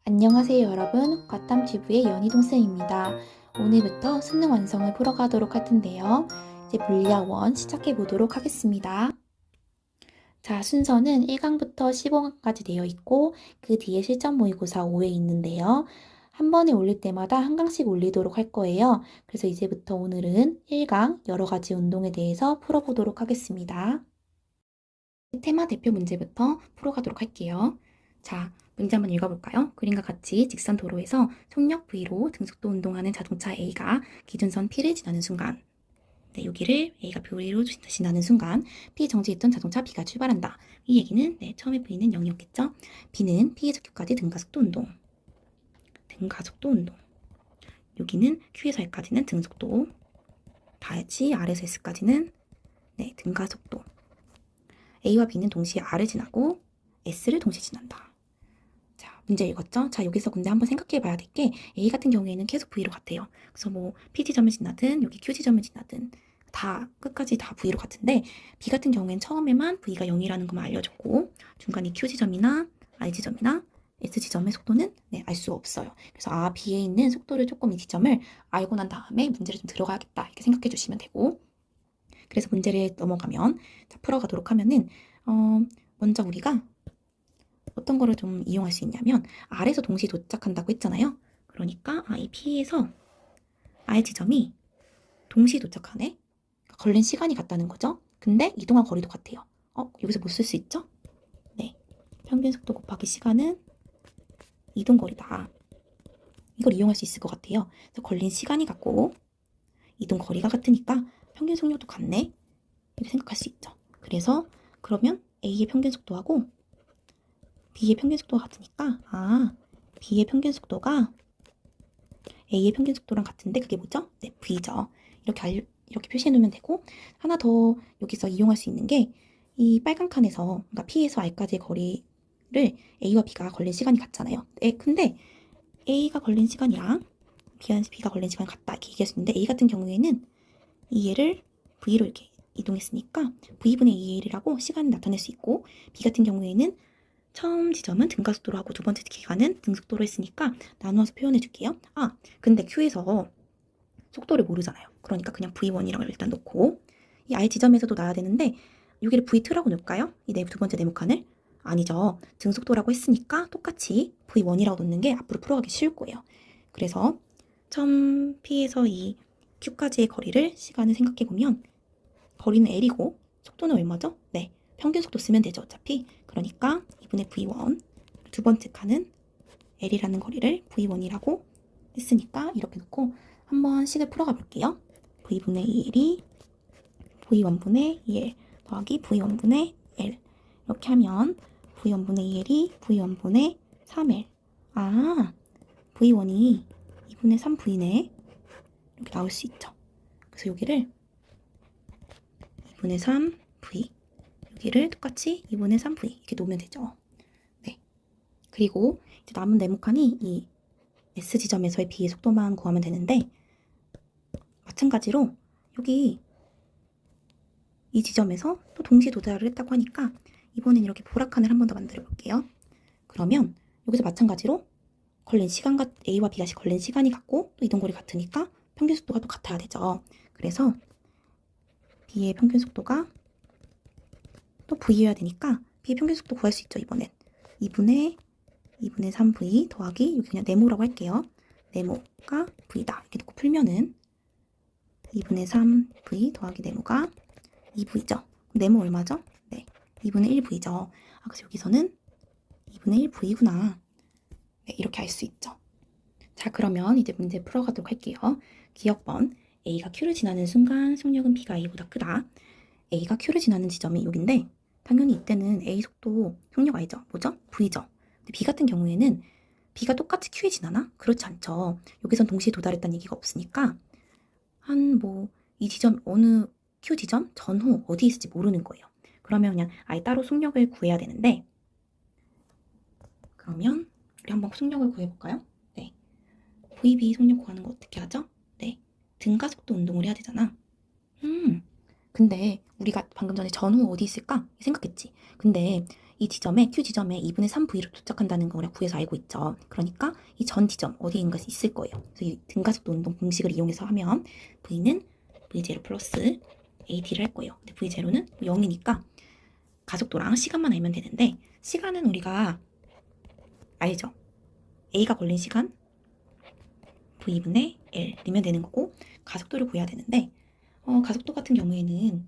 안녕하세요 여러분, 과탐튜브의 연희동쌤입니다. 오늘부터 수능 완성을 풀어가도록 할 텐데요. 이제 물리학 원 시작해 보도록 하겠습니다. 자, 순서는 1강부터 15강까지 되어 있고 그 뒤에 실전 모의고사 5회 있는데요. 한 번에 올릴 때마다 한 강씩 올리도록 할 거예요. 그래서 이제부터 오늘은 1강 여러 가지 운동에 대해서 풀어보도록 하겠습니다. 테마 대표 문제부터 풀어가도록 할게요. 자, 문제 한번 읽어볼까요? 그림과 같이 직선 도로에서 속력 V로 등속도 운동하는 자동차 A가 기준선 P를 지나는 순간, 네, 여기를 A가 V로 지나는 순간 P 정지했던 자동차 B가 출발한다. 이 얘기는 처음에 V는 0이었겠죠? B는 P에서 Q까지 등가속도 운동. 여기는 Q에서 R까지는 등속도. 다시 R에서 S까지는 등가속도. A와 B는 동시에 R을 지나고 S를 동시에 지난다. 자, 문제 읽었죠? 자, 여기서 근데 한번 생각해 봐야 될 게 A 같은 경우에는 계속 V로 같아요. 그래서 뭐 P 지점을 지나든 여기 Q 지점을 지나든 다 끝까지 다 V로 같은데 B 같은 경우에는 처음에만 V가 0이라는 것만 알려줬고 중간에 Q 지점이나 R 지점이나 S 지점의 속도는 알 수 없어요. 그래서 B에 있는 속도를 조금 이 지점을 알고 난 다음에 문제를 좀 들어가야겠다 이렇게 생각해 주시면 되고, 그래서 문제를 넘어가면 자, 풀어가도록 하면은 먼저 우리가 어떤 거를 좀 이용할 수 있냐면 R에서 동시에 도착한다고 했잖아요. 그러니까 이 P에서 R 지점이 동시에 도착하네. 걸린 시간이 같다는 거죠. 근데 이동한 거리도 같아요. 여기서 뭐 쓸 수 있죠? 네, 평균 속도 곱하기 시간은 이동 거리다. 이걸 이용할 수 있을 것 같아요. 그래서 걸린 시간이 같고 이동 거리가 같으니까 평균 속력도 같네. 이렇게 생각할 수 있죠. 그래서 그러면 A의 평균 속도하고 B의 평균 속도가 같으니까 B의 평균 속도가 A의 평균 속도랑 같은데 그게 뭐죠? 네, V죠. 이렇게 표시해 놓으면 되고, 하나 더 여기서 이용할 수 있는 게 이 빨간 칸에서 그러니까 P에서 R까지의 거리를 A와 B가 걸린 시간이 같잖아요. 근데 A가 걸린 시간이랑 B가 걸린 시간이 같다 이렇게 얘기할 수 있는데 A 같은 경우에는 이 얘를 V로 이렇게 이동했으니까 V분의 2L이라고 시간을 나타낼 수 있고, B 같은 경우에는 처음 지점은 등가속도로 하고 두 번째 기간은 등속도로 했으니까 나누어서 표현해 줄게요. 근데 Q에서 속도를 모르잖아요. 그러니까 그냥 V1이라고 일단 놓고 이 R 지점에서도 나야 되는데 여기를 V2라고 놓을까요? 이 두 번째 네모칸을? 아니죠. 등속도라고 했으니까 똑같이 V1이라고 놓는 게 앞으로 풀어가기 쉬울 거예요. 그래서 처음 P에서 이 Q까지의 거리를 시간을 생각해보면 거리는 L이고 속도는 얼마죠? 네, 평균 속도 쓰면 되죠. 어차피. 그러니까 2분의 V1 두 번째 칸은 L이라는 거리를 V1이라고 했으니까 이렇게 놓고 한번 식을 풀어가 볼게요. V분의 2L이 V1분의 2L 더하기 V1분의 L 이렇게 하면 V1분의 2L이 V1분의 3L V1이 2분의 3V네 이렇게 나올 수 있죠. 그래서 여기를 2분의 3V 여기를 똑같이 2분의 3V 이렇게 놓으면 되죠. 네. 그리고 이제 남은 네모칸이 이 S 지점에서의 B의 속도만 구하면 되는데, 마찬가지로 여기 이 지점에서 또 동시에 도달을 했다고 하니까 이번엔 이렇게 보라칸을 한 번 더 만들어 볼게요. 그러면 여기서 마찬가지로 걸린 시간과 A와 B가 걸린 시간이 같고 또 이동거리 같으니까 평균 속도가 또 같아야 되죠. 그래서 B의 평균 속도가 또 V여야 되니까 B의 평균 속도 구할 수 있죠. 이번엔 2분의 3V 더하기 여기 그냥 네모라고 할게요. 네모가 V다 이렇게 놓고 풀면은 2분의 3V 더하기 네모가 2V죠. 네모 얼마죠? 네, 2분의 1V죠. 그래서 여기서는 2분의 1V구나. 네, 이렇게 알 수 있죠. 자, 그러면 이제 문제 풀어가도록 할게요. 기억번 A가 Q를 지나는 순간 속력은 B가 A보다 크다. A가 Q를 지나는 지점이 여긴데 당연히 이때는 A 속도 속력 알죠? 뭐죠? V죠. 근데 B 같은 경우에는 B가 똑같이 Q에 지나나? 그렇지 않죠. 여기선 동시에 도달했다는 얘기가 없으니까 이 지점 어느 Q 지점 전후 어디에 있을지 모르는 거예요. 그러면 그냥 아예 따로 속력을 구해야 되는데, 그러면 우리 한번 속력을 구해볼까요? 네, VB 속력 구하는 거 어떻게 하죠? 네, 등가속도 운동을 해야 되잖아. 근데 우리가 방금 전에 전후 어디 있을까 생각했지. 근데 이 지점에 Q 지점에 2분의 3V로 도착한다는 걸 우리가 구해서 알고 있죠. 그러니까 이 전 지점 어디인가 있을 거예요. 그래서 이 등가속도 운동 공식을 이용해서 하면 V는 V0 플러스 AT를 할 거예요. 근데 V0는 0이니까 가속도랑 시간만 알면 되는데 시간은 우리가 알죠. A가 걸린 시간 V분의 L이면 되는 거고 가속도를 구해야 되는데 가속도 같은 경우에는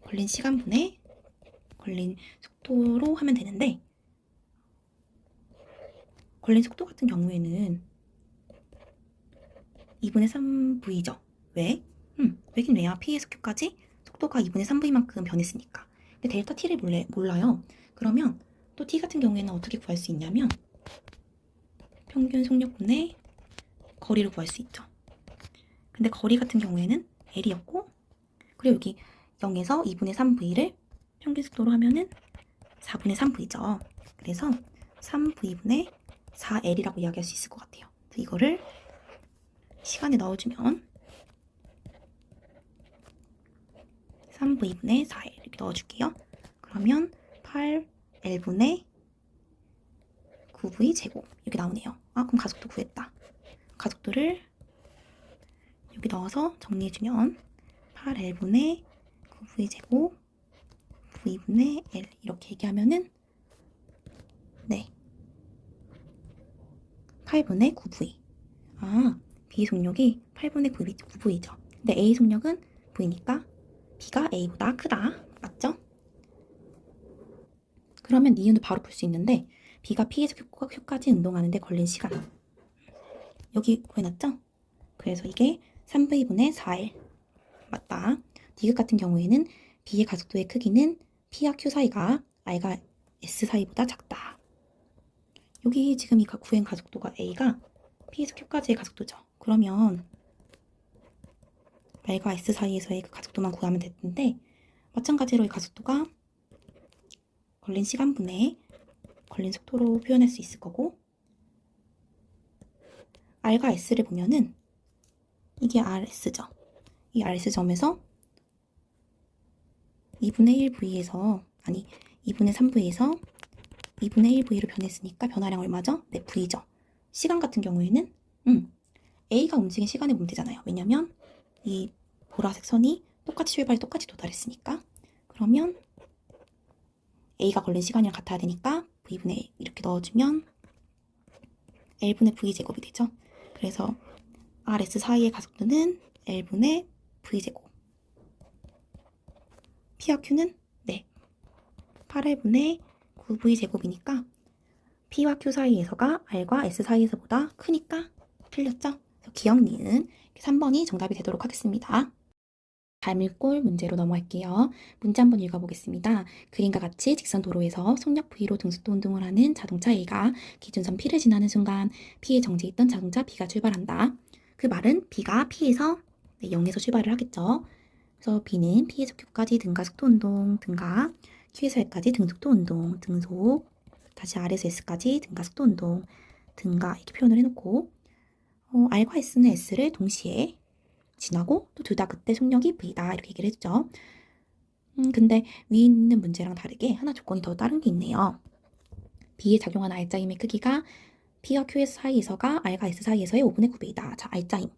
걸린 시간분의 걸린 속도로 하면 되는데 걸린 속도 같은 경우에는 2분의 3V죠. 왜? 왜긴 왜야? P에서 Q까지 속도가 2분의 3V만큼 변했으니까. 근데 델타 T를 몰라요. 그러면 또 T 같은 경우에는 어떻게 구할 수 있냐면 평균 속력분의 거리를 구할 수 있죠. 근데 거리 같은 경우에는 L이었고 그리고 여기 0에서 2분의 3V를 평균 속도로 하면은 4분의 3V죠. 그래서 3V분의 4L이라고 이야기할 수 있을 것 같아요. 그래서 이거를 시간에 넣어주면 3V분의 4L 이렇게 넣어줄게요. 그러면 8L분의 9V 제곱 이렇게 나오네요. 그럼 가속도 구했다. 가속도를 여기 넣어서 정리해주면 8L분의 9V 제곱 V분의 L 이렇게 얘기하면은 네 8분의 9V B 속력이 8분의 9V죠. 근데 A 속력은 V니까 B가 A보다 크다. 맞죠? 그러면 니은도 바로 풀 수 있는데 B가 P에서 Q까지 운동하는데 걸린 시간 여기 구해놨죠? 그래서 이게 3V분의 4L 맞다. 디귿 같은 경우에는 B의 가속도의 크기는 P와 Q 사이가 R과 S 사이보다 작다. 여기 지금 이 구한 가속도가 A가 P에서 Q까지의 가속도죠. 그러면 R과 S 사이에서의 그 가속도만 구하면 됐는데 마찬가지로 이 가속도가 걸린 시간분의 걸린 속도로 표현할 수 있을 거고 R과 S를 보면은 이게 RS죠. 이 RS점에서 2분의 1V에서 2분의 3V에서 2분의 1V로 변했으니까 변화량 얼마죠? 네, V죠. 시간 같은 경우에는 A가 움직인 시간에 보면 되잖아요. 왜냐면 이 보라색 선이 똑같이 출발에 똑같이 도달했으니까 그러면 A가 걸린 시간이랑 같아야 되니까 V분의 A 이렇게 넣어주면 L분의 V제곱이 되죠. 그래서 RS 사이의 가속도는 L분의 V제곱 P와 Q는 네 8L분의 9V제곱이니까 P와 Q 사이에서가 R과 S 사이에서보다 크니까 틀렸죠? 그래서 기억 니은 3번이 정답이 되도록 하겠습니다. 발물골 문제로 넘어갈게요. 문제 한번 읽어보겠습니다. 그림과 같이 직선 도로에서 속력 V로 등속도 운동을 하는 자동차 A가 기준선 P를 지나는 순간 P에 정지해 있던 자동차 B가 출발한다. 그 말은 B가 P에서 0에서 출발을 하겠죠. 그래서 B는 P에서 Q까지 등가속도 운동, 등가, Q에서 L까지 등속도 운동, 등속, 다시 R에서 S까지 등가속도 운동, 등가 이렇게 표현을 해놓고 R과 S는 S를 동시에 지나고 또 둘 다 그때 속력이 V다 이렇게 얘기를 했죠. 근데 위에 있는 문제랑 다르게 하나 조건이 더 다른 게 있네요. B에 작용한 R자임의 크기가 P와 Q 사이에서가 R과 S 사이에서의 5분의 9배이다. 자, R자임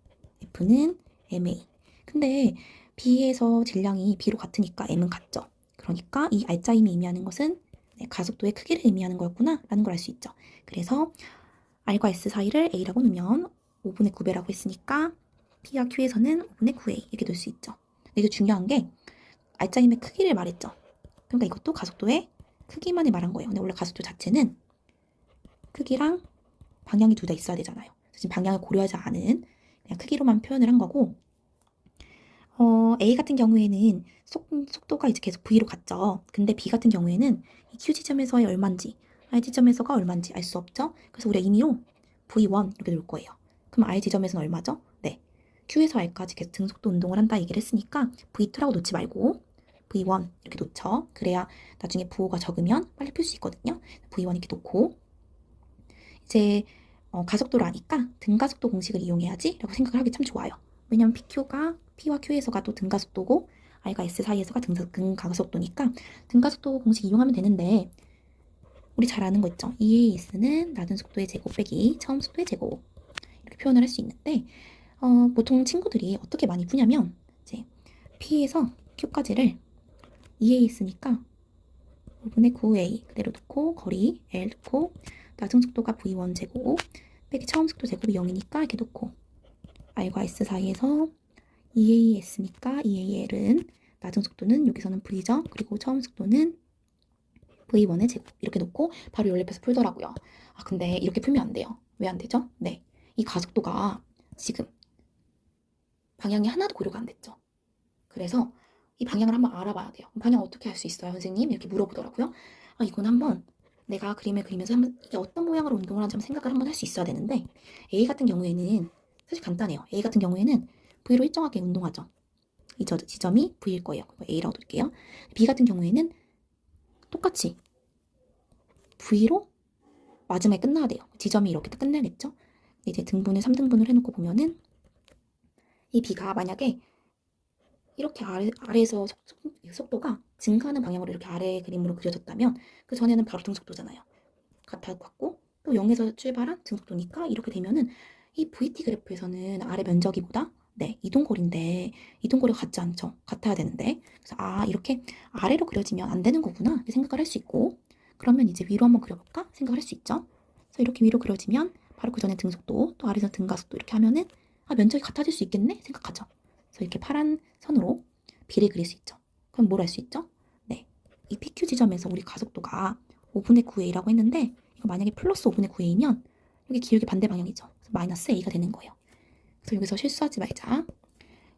F는 MA. 근데 B에서 질량이 B로 같으니까 M은 같죠. 그러니까 이 R자임이 의미하는 것은 가속도의 크기를 의미하는 거였구나 라는 걸 알 수 있죠. 그래서 R과 S 사이를 A라고 놓으면 5분의 9배라고 했으니까 P와 Q에서는 5분의 9A 이렇게 될 수 있죠. 근데 이게 중요한 게 R자임의 크기를 말했죠. 그러니까 이것도 가속도의 크기만을 말한 거예요. 근데 원래 가속도 자체는 크기랑 방향이 둘 다 있어야 되잖아요. 지금 방향을 고려하지 않은 그냥 크기로만 표현을 한 거고 A 같은 경우에는 속도가 이제 계속 V로 갔죠. 근데 B 같은 경우에는 이 Q 지점에서의 얼마인지 R 지점에서가 얼마인지 알 수 없죠. 그래서 우리가 임의로 V1 이렇게 놓을 거예요. 그럼 R 지점에서는 얼마죠? 네. Q에서 R까지 계속 등속도 운동을 한다 얘기를 했으니까 V2라고 놓지 말고 V1 이렇게 놓죠. 그래야 나중에 부호가 적으면 빨리 풀 수 있거든요. V1 이렇게 놓고 이제 가속도를 아니까 등가속도 공식을 이용해야지 라고 생각을 하기 참 좋아요. 왜냐면 PQ가 P와 Q에서가 또 등가속도고 R과 S 사이에서가 등가속도니까 등가속도 공식 이용하면 되는데 우리 잘 아는 거 있죠? EAS는 낮은 속도의 제곱 빼기 처음 속도의 제곱 이렇게 표현을 할 수 있는데 보통 친구들이 어떻게 많이 푸냐면 이제 P에서 Q까지를 EAS니까 5분의 9A 그대로 놓고 거리 L 놓고 낮은 속도가 V1 제곱 빼기 처음 속도 제곱이 0이니까 이렇게 놓고 R과 S 사이에서 EAS니까 EAL은 낮은 속도는 여기서는 V죠. 그리고 처음 속도는 V1의 제곱 이렇게 놓고 바로 연립해서 풀더라고요. 아 근데 이렇게 풀면 안 돼요. 왜 안 되죠? 네, 이 가속도가 지금 방향이 하나도 고려가 안 됐죠. 그래서 이 방향을 한번 알아봐야 돼요. 방향 어떻게 할 수 있어요, 선생님? 이렇게 물어보더라고요. 아 이건 한번 내가 그림을 그리면서 한번 이게 어떤 모양으로 운동을 하는지 생각을 한번 할 수 있어야 되는데 A 같은 경우에는 사실 간단해요. A 같은 경우에는 V로 일정하게 운동하죠. 이 지점이 V일 거예요. A라고 둘게요. B 같은 경우에는 똑같이 V로 마지막에 끝나야 돼요. 지점이 이렇게 끝내겠죠. 이제 등분을 3등분을 해놓고 보면은 이 B가 만약에 이렇게 아래에서 속도가 증가하는 방향으로 이렇게 아래 그림으로 그려졌다면 그 전에는 바로 등속도잖아요. 같고 또 0에서 출발한 등속도니까 이렇게 되면은 이 VT 그래프에서는 아래 면적이보다 네, 이동거리인데 이동거리가 같지 않죠. 같아야 되는데 그래서 아 이렇게 아래로 그려지면 안 되는 거구나 이렇게 생각을 할 수 있고 그러면 이제 위로 한번 그려볼까 생각을 할 수 있죠. 그래서 이렇게 위로 그려지면 바로 그 전에 등속도 또 아래에서 등가속도 이렇게 하면은 아 면적이 같아질 수 있겠네 생각하죠. 그래서 이렇게 파란 선으로 비를 그릴 수 있죠. 그럼 뭘 할 수 있죠? 네, 이 PQ 지점에서 우리 가속도가 5분의 9A라고 했는데 이거 만약에 플러스 5분의 9A면 여기 기울기 반대 방향이죠. 그래서 마이너스 A가 되는 거예요. 그래서 여기서 실수하지 말자.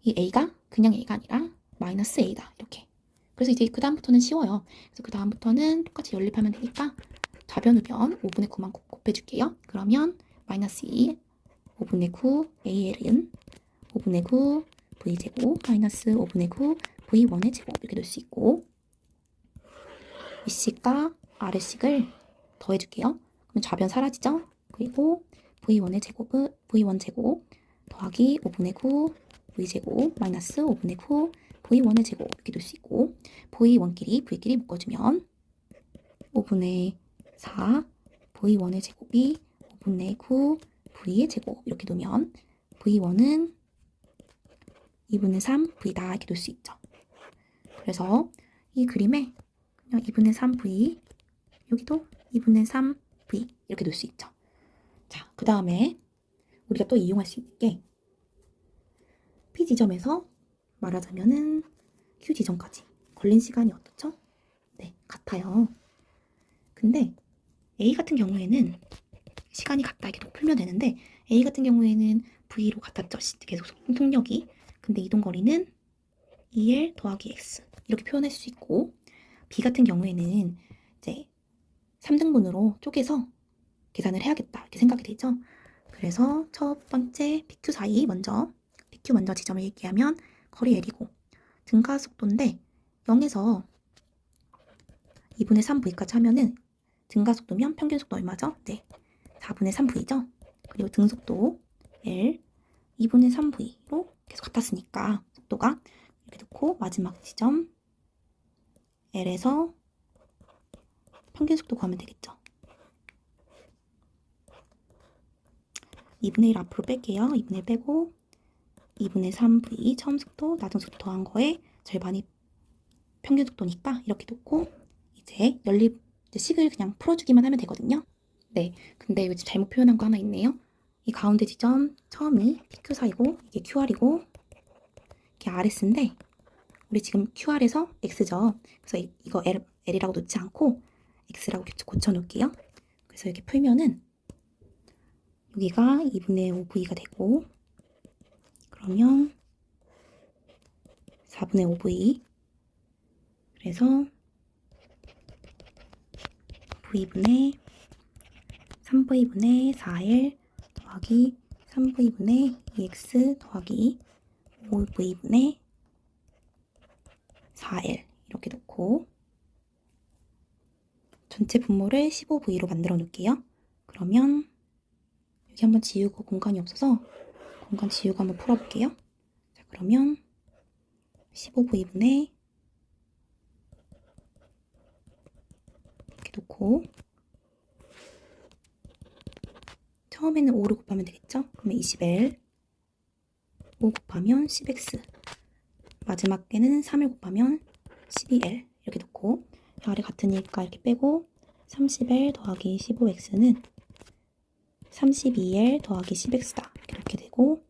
이 A가 그냥 A가 아니라 마이너스 A다. 이렇게. 그래서 이제 그 다음부터는 쉬워요. 그래서 그 다음부터는 똑같이 연립하면 되니까 좌변 우변 5분의 9만 곱해줄게요. 그러면 마이너스 2 5분의 9 AL은 5분의 9 V제곱 마이너스 5분의 9 V1의 제곱 이렇게 될 수 있고 위식과 아래식을 더해줄게요. 그러면 좌변 사라지죠? 그리고 V1의 제곱은 V1 제곱 더하기 5분의 9 V제곱 마이너스 5분의 9 V1의 제곱 이렇게 될 수 있고 V1끼리 V끼리 묶어주면 5분의 4 V1의 제곱이 5분의 9 V의 제곱 이렇게 두면 V1은 2분의 3 V다 이렇게 둘 수 있죠. 그래서 이 그림에 그냥 2분의 3 V 여기도 2분의 3 V 이렇게 둘 수 있죠. 자, 그 다음에 우리가 또 이용할 수 있는 게 P 지점에서 말하자면은 Q 지점까지 걸린 시간이 어떻죠? 네, 같아요. 근데 A 같은 경우에는 시간이 같다 이렇게 풀면 되는데 A 같은 경우에는 V로 같았죠. 계속 속력이. 근데 이동거리는 2L 더하기 X 이렇게 표현할 수 있고 B 같은 경우에는 이제 3등분으로 쪼개서 계산을 해야겠다 이렇게 생각이 되죠. 그래서 첫 번째 PQ 사이 PQ 먼저 지점을 얘기하면 거리 L이고 등가속도인데 0에서 2분의 3V까지 하면은 등가속도면 평균속도 얼마죠? 네, 4분의 3V죠. 그리고 등속도 L 2분의 3V로 계속 같았으니까 속도가 이렇게 놓고 마지막 지점 L에서 평균속도 구하면 되겠죠. 2분의 1 앞으로 뺄게요. 2분의 1 빼고 2분의 3V 처음 속도 낮은 속도 더한 거에 절반이 평균 속도니까 이렇게 놓고 이제 식을 그냥 풀어주기만 하면 되거든요. 네, 근데 이거 잘못 표현한 거 하나 있네요. 이 가운데 지점 처음이 PQ 사이고 이게 QR이고 이게 RS인데 우리 지금 QR에서 X죠. 그래서 이거 L이라고 놓지 않고 X라고 고쳐놓을게요. 그래서 이렇게 풀면은 여기가 2분의 5V가 되고 그러면 4분의 5V 그래서 V분의 3V분의 4L 더하기 3V분의 2X 더하기 5V분의 4L 이렇게 놓고 전체 분모를 15V로 만들어 놓을게요. 그러면 여기 한번 지우고 공간이 없어서 공간 지우고 한번 풀어볼게요. 자, 그러면 15V 분의 이렇게 놓고 처음에는 5를 곱하면 되겠죠? 그러면 20L 5 곱하면 10X 마지막에는 3을 곱하면 12L 이렇게 놓고 아래 같으니까 이렇게 빼고 30L 더하기 15X는 32L 더하기 10X다 이렇게 되고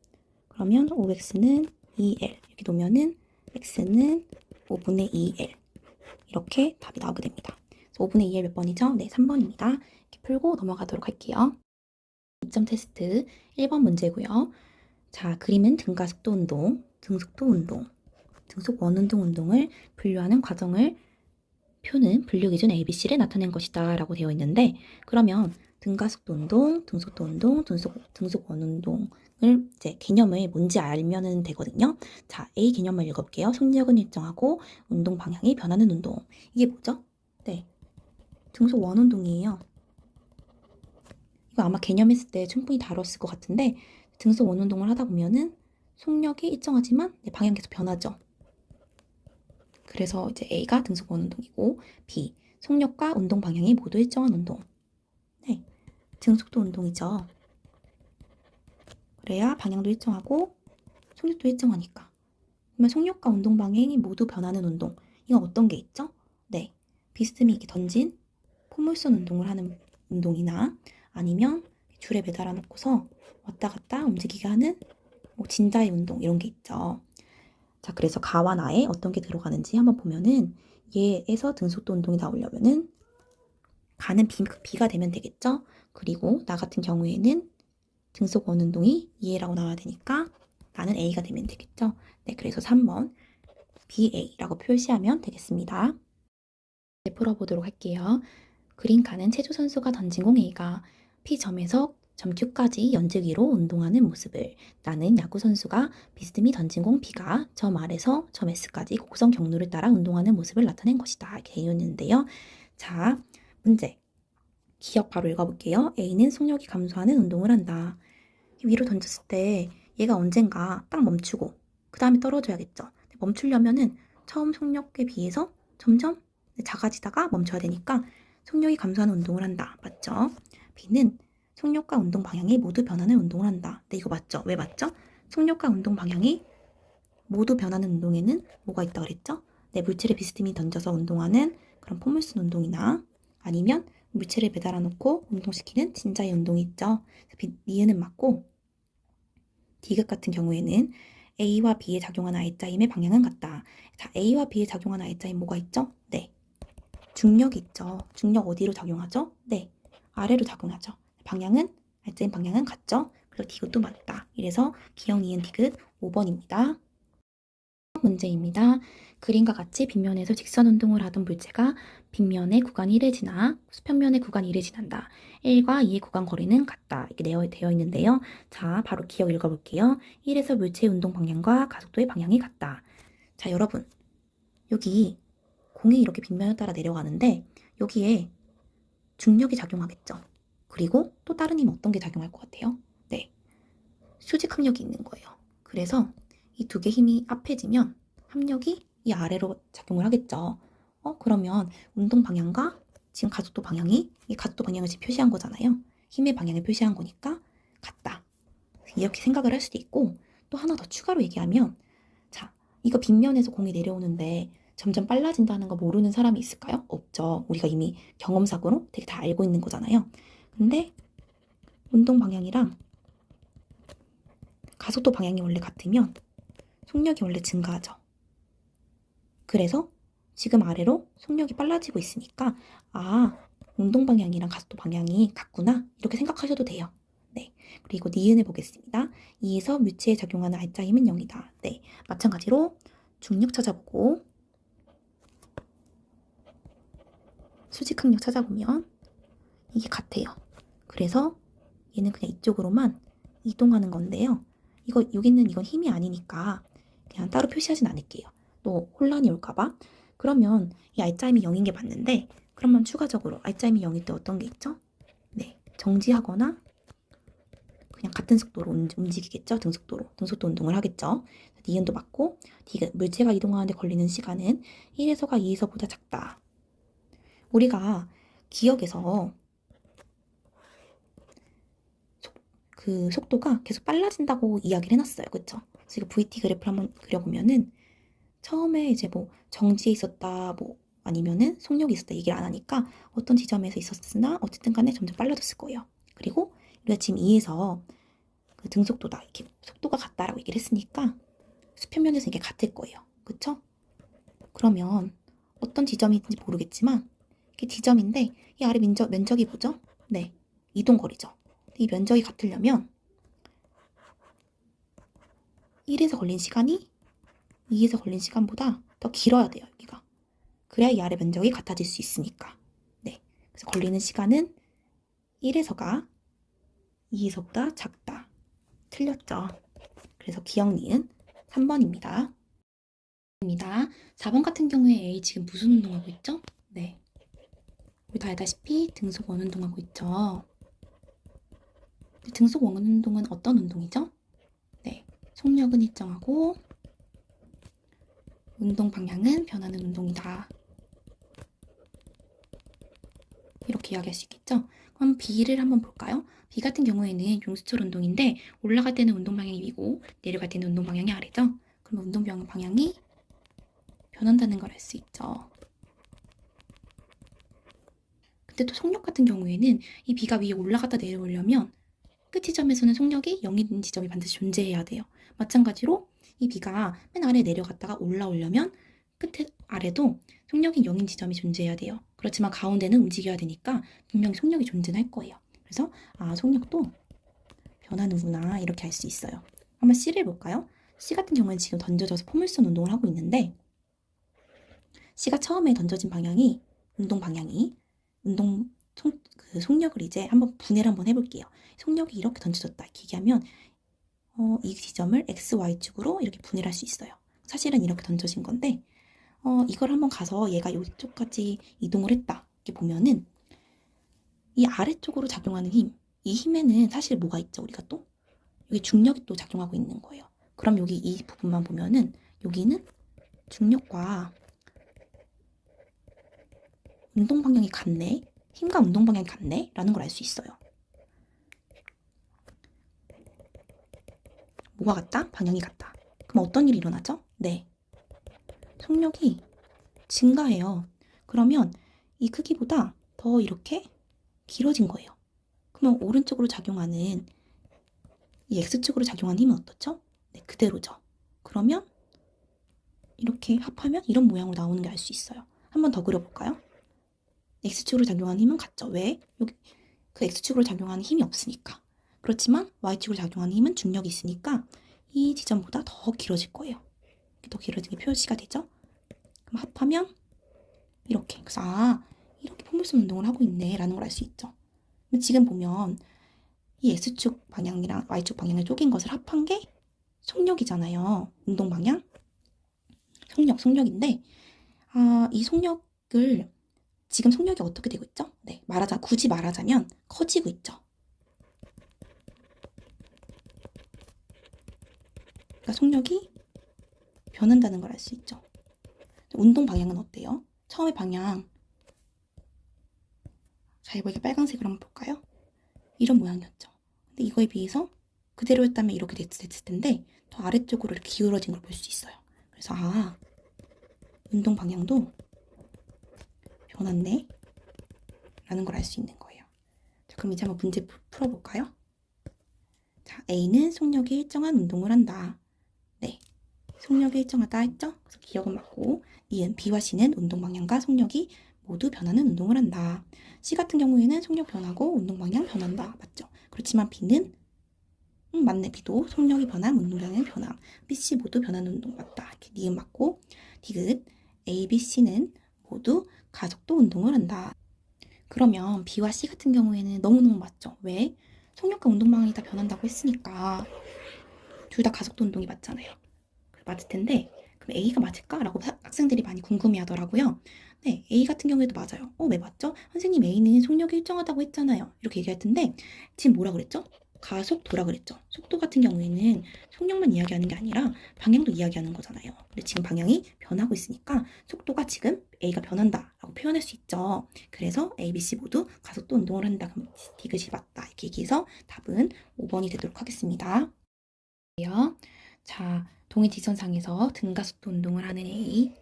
그러면 5X는 2L 이렇게 놓으면은 X는 5분의 2L 이렇게 답이 나오게 됩니다. 5분의 2L 몇 번이죠? 네, 3번입니다. 이렇게 풀고 넘어가도록 할게요. 2점 테스트 1번 문제고요. 자, 그림은 등가 속도 운동, 등속도 운동, 등속 원운동 운동을 분류하는 과정을 표는 분류 기준 ABC를 나타낸 것이다 라고 되어 있는데 그러면 등가 속도 운동, 등속도 운동, 등속 원운동을 이제 개념을 뭔지 알면은 되거든요. 자, A 개념을 읽어볼게요. 속력은 일정하고 운동 방향이 변하는 운동. 이게 뭐죠? 네, 등속 원운동이에요. 이거 아마 개념했을 때 충분히 다뤘을 것 같은데 등속 원운동을 하다 보면은 속력이 일정하지만 방향이 계속 변하죠. 그래서 이제 A가 등속 원운동이고 B 속력과 운동 방향이 모두 일정한 운동. 네, 등속도 운동이죠. 그래야 방향도 일정하고 속력도 일정하니까. 그러면 속력과 운동 방향이 모두 변하는 운동. 이건 어떤 게 있죠? 네, 비스듬히 이렇게 던진 포물선 운동을 하는 운동이나 아니면 줄에 매달아 놓고서 왔다 갔다 움직이게 하는 뭐 진자의 운동 이런 게 있죠. 자, 그래서 가와 나에 어떤 게 들어가는지 한번 보면은 얘에서 등속도 운동이 나오려면은 가는 B가 되면 되겠죠. 그리고 나 같은 경우에는 등속 원운동이 2A라고 나와야 되니까 나는 A가 되면 되겠죠. 네, 그래서 3번 BA라고 표시하면 되겠습니다. 네, 풀어보도록 할게요. 그린 가는 체조 선수가 던진 공 A가 P점에서 점 Q까지 연재기로 운동하는 모습을 나는 야구 선수가 비스듬히 던진 공 B가 점 R에서 점 S까지 곡선 경로를 따라 운동하는 모습을 나타낸 것이다. 이렇게 되어 있는데요. 자, 문제. 기억 바로 읽어볼게요. A는 속력이 감소하는 운동을 한다. 위로 던졌을 때 얘가 언젠가 딱 멈추고 그 다음에 떨어져야겠죠. 멈추려면은 처음 속력에 비해서 점점 작아지다가 멈춰야 되니까 속력이 감소하는 운동을 한다. 맞죠? B는 속력과 운동 방향이 모두 변하는 운동을 한다. 네, 이거 맞죠? 왜 맞죠? 속력과 운동 방향이 모두 변하는 운동에는 뭐가 있다고 그랬죠? 네, 물체를 비스듬히 던져서 운동하는 그런 포물선 운동이나 아니면 물체를 매달아 놓고 운동시키는 진자의 운동이 있죠. 니은은 맞고 디귿 같은 경우에는 A와 B에 작용하는 I자임의 방향은 같다. 자, A와 B에 작용하는 I자임 뭐가 있죠? 네, 중력이 있죠. 중력 어디로 작용하죠? 네, 아래로 작용하죠. 방향은 I자임 방향은 같죠? 그래서 디귿도 맞다. 이래서 기억 니은 디귿 5번입니다. 문제입니다. 그림과 같이 빗면에서 직선 운동을 하던 물체가 빗면의 구간 1을 지나 수평면의 구간 2를 지난다. 1과 2의 구간 거리는 같다. 이렇게 되어 있는데요. 자, 바로 기억 읽어볼게요. 1에서 물체의 운동 방향과 가속도의 방향이 같다. 자, 여러분. 여기 공이 이렇게 빗면을 따라 내려가는데 여기에 중력이 작용하겠죠. 그리고 또 다른 힘 어떤 게 작용할 것 같아요? 네, 수직 항력이 있는 거예요. 그래서 이 두 개 힘이 합해지면 합력이 이 아래로 작용을 하겠죠. 그러면 운동 방향과 지금 가속도 방향이 이 가속도 방향을 지금 표시한 거잖아요. 힘의 방향을 표시한 거니까 같다. 이렇게 생각을 할 수도 있고 또 하나 더 추가로 얘기하면 자, 이거 빗면에서 공이 내려오는데 점점 빨라진다는 거 모르는 사람이 있을까요? 없죠. 우리가 이미 경험상으로 되게 다 알고 있는 거잖아요. 근데 운동 방향이랑 가속도 방향이 원래 같으면 속력이 원래 증가하죠. 그래서 지금 아래로 속력이 빨라지고 있으니까 운동 방향이랑 가속도 방향이 같구나 이렇게 생각하셔도 돼요. 네, 그리고 니은을 보겠습니다. 2에서 물체에 작용하는 R자 힘은 0이다. 네, 마찬가지로 중력 찾아보고 수직 항력 찾아보면 이게 같아요. 그래서 얘는 그냥 이쪽으로만 이동하는 건데요. 여기 있는 이건 힘이 아니니까 그냥 따로 표시하진 않을게요. 또 혼란이 올까봐. 그러면 이 R자임이 0인 게 맞는데 그러면 추가적으로 R자임이 0일 때 어떤 게 있죠? 네, 정지하거나 그냥 같은 속도로 움직이겠죠. 등속도 운동을 하겠죠. 니은도 맞고, 디귿, 물체가 이동하는데 걸리는 시간은 1에서가 2에서보다 작다. 우리가 기억에서 그 속도가 계속 빨라진다고 이야기를 해놨어요. 그쵸? 그래서 이거 VT 그래프를 한번 그려보면은 처음에 이제 뭐 정지에 있었다, 뭐 아니면은 속력이 있었다 얘기를 안 하니까 어떤 지점에서 있었으나 어쨌든 간에 점점 빨라졌을 거예요. 그리고 우리가 지금 2에서 그 등속도다, 이렇게 속도가 같다라고 얘기를 했으니까 수평면에서 이게 같을 거예요. 그쵸? 그러면 어떤 지점인지 모르겠지만 이게 지점인데 이 아래 면적이 뭐죠? 네, 이동거리죠. 이 면적이 같으려면 1에서 걸린 시간이 2에서 걸린 시간보다 더 길어야 돼요, 여기가. 그래야 이 아래 면적이 같아질 수 있으니까. 네, 그래서 걸리는 시간은 1에서가 2에서보다 작다. 틀렸죠? 그래서 기억 니은 3번입니다. 4번 같은 경우에 A 지금 무슨 운동하고 있죠? 네, 우리 다 알다시피 등속 원운동하고 있죠. 등속 원운동은 어떤 운동이죠? 네, 속력은 일정하고 운동 방향은 변하는 운동이다. 이렇게 이야기할 수 있겠죠? 그럼 B를 한번 볼까요? B 같은 경우에는 용수철 운동인데 올라갈 때는 운동 방향이 위고 내려갈 때는 운동 방향이 아래죠? 그럼 운동 방향이 변한다는 걸 알 수 있죠. 근데 또 속력 같은 경우에는 이 B가 위에 올라갔다 내려오려면 끝 지점에서는 속력이 0인 지점이 반드시 존재해야 돼요. 마찬가지로 이 B가 맨 아래 내려갔다가 올라오려면 끝에 아래도 속력이 0인 지점이 존재해야 돼요. 그렇지만 가운데는 움직여야 되니까 분명히 속력이 존재할 거예요. 그래서 속력도 변하는구나 이렇게 알 수 있어요. 한번 C를 볼까요? C 같은 경우는 지금 던져져서 포물선 운동을 하고 있는데 C가 처음에 던져진 방향이 그 속력을 이제 한번 분해를 한번 해볼게요. 속력이 이렇게 던져졌다 이렇게 얘기하면 이 지점을 x, y축으로 이렇게 분해를 할 수 있어요. 사실은 이렇게 던져진 건데 이걸 한번 가서 얘가 이쪽까지 이동을 했다 이렇게 보면은 이 아래쪽으로 작용하는 힘, 이 힘에는 사실 뭐가 있죠? 우리가 또 여기 중력이 또 작용하고 있는 거예요. 그럼 여기 이 부분만 보면은 여기는 중력과 운동 방향이 같네, 힘과 운동 방향이 같네 라는 걸 알 수 있어요. 뭐가 같다? 방향이 같다. 그럼 어떤 일이 일어나죠? 네, 속력이 증가해요. 그러면 이 크기보다 더 이렇게 길어진 거예요. 그러면 오른쪽으로 작용하는 이 X축으로 작용하는 힘은 어떻죠? 네, 그대로죠. 그러면 이렇게 합하면 이런 모양으로 나오는 게 알 수 있어요. 한번 더 그려볼까요? X축으로 작용하는 힘은 같죠. 왜? 여기 그 X축으로 작용하는 힘이 없으니까. 그렇지만 Y축으로 작용하는 힘은 중력이 있으니까 이 지점보다 더 길어질 거예요. 더 길어지게 표시가 되죠. 그럼 합하면 이렇게. 그래서 이렇게 포물선 운동을 하고 있네 라는 걸 알 수 있죠. 지금 보면 이 X축 방향이랑 Y축 방향을 쪼갠 것을 합한 게 속력이잖아요. 운동 방향. 속력인데 이 속력을 지금 속력이 어떻게 되고 있죠? 네, 굳이 말하자면 커지고 있죠. 그러니까 속력이 변한다는 걸 알 수 있죠. 운동 방향은 어때요? 처음에 방향 자, 이거 빨간색으로 한번 볼까요? 이런 모양이었죠. 근데 이거에 비해서 그대로였다면 이렇게 됐을 텐데 더 아래쪽으로 이렇게 기울어진 걸 볼 수 있어요. 그래서 운동 방향도 변했네 라는 걸 알 수 있는 거예요. 자, 그럼 이제 한번 문제 풀어볼까요? 자, A는 속력이 일정한 운동을 한다. 네, 속력이 일정하다 했죠? 그래서 기억은 맞고 니은 B와 C는 운동 방향과 속력이 모두 변하는 운동을 한다. C 같은 경우에는 속력 변하고 운동 방향 변한다. 맞죠? 그렇지만 B는 맞네. B도 속력이 변함, 운동 방향 변함. B, C 모두 변하는 운동 맞다. 이렇게 니은 맞고 디귿 A, B, C는 모두 가속도 운동을 한다. 그러면 B와 C 같은 경우에는 너무너무 맞죠? 왜? 속력과 운동 방향이 다 변한다고 했으니까 둘 다 가속도 운동이 맞잖아요. 맞을 텐데 그럼 A가 맞을까? 라고 학생들이 많이 궁금해하더라고요. 네, A 같은 경우에도 맞아요. 왜 맞죠? 선생님 A는 속력이 일정하다고 했잖아요. 이렇게 얘기할 텐데 지금 뭐라 그랬죠? 가속도라 그랬죠. 속도 같은 경우에는 속력만 이야기하는 게 아니라 방향도 이야기하는 거잖아요. 근데 지금 방향이 변하고 있으니까 속도가 지금 A가 변한다 라고 표현할 수 있죠. 그래서 A, B, C 모두 가속도 운동을 한다. 그럼 디귿이 맞다. 이렇게 얘기해서 답은 5번이 되도록 하겠습니다. 자, 동의 직선상에서 등가속도 운동을 하는 A,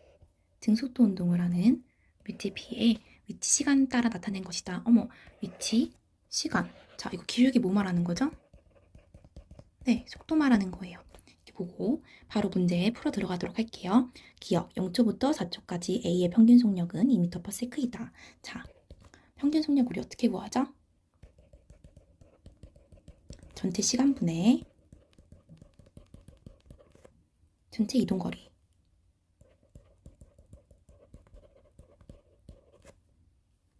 등속도 운동을 하는 뮤트 B의 위치 시간 따라 나타낸 것이다. 어머, 위치, 시간. 자, 이거 기울기 뭐 말하는 거죠? 네, 속도 말하는 거예요. 이렇게 보고 바로 문제에 풀어 들어가도록 할게요. 기억, 0초부터 4초까지 A의 평균 속력은 2m/s이다. 자, 평균 속력 우리 어떻게 구하죠? 전체 시간분의 전체 이동거리.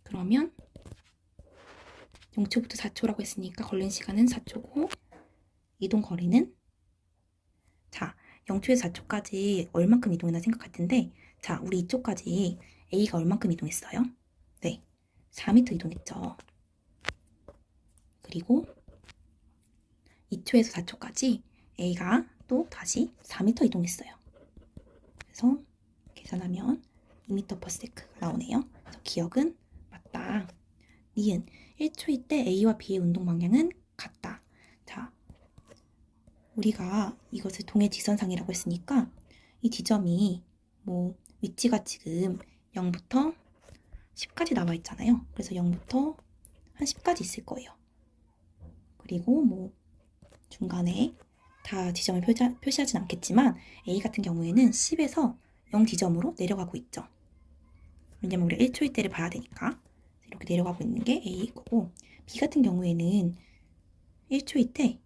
그러면 0초부터 4초라고 했으니까 걸린 시간은 4초고 이동 거리는 자 0초에서 4초까지 얼만큼 이동했나 생각할 텐데 자 우리 이쪽까지 A가 얼만큼 이동했어요? 네 4m 이동했죠. 그리고 2초에서 4초까지 A가 또 다시 4m 이동했어요. 그래서 계산하면 2m/s가 나오네요. 그래서 기억은 맞다. 니은 1초일 때 A와 B의 운동 방향은 같다. 자, 우리가 이것을 동해 직선상이라고 했으니까 이 지점이 뭐 위치가 지금 0부터 10까지 나와 있잖아요. 그래서 0부터 한 10까지 있을 거예요. 그리고 뭐 중간에 다 지점을 표시하진 않겠지만 A 같은 경우에는 10에서 0 지점으로 내려가고 있죠. 왜냐면 우리가 1초일 때를 봐야 되니까 이렇게 내려가고 있는 게 A 거고 B 같은 경우에는 1초일 때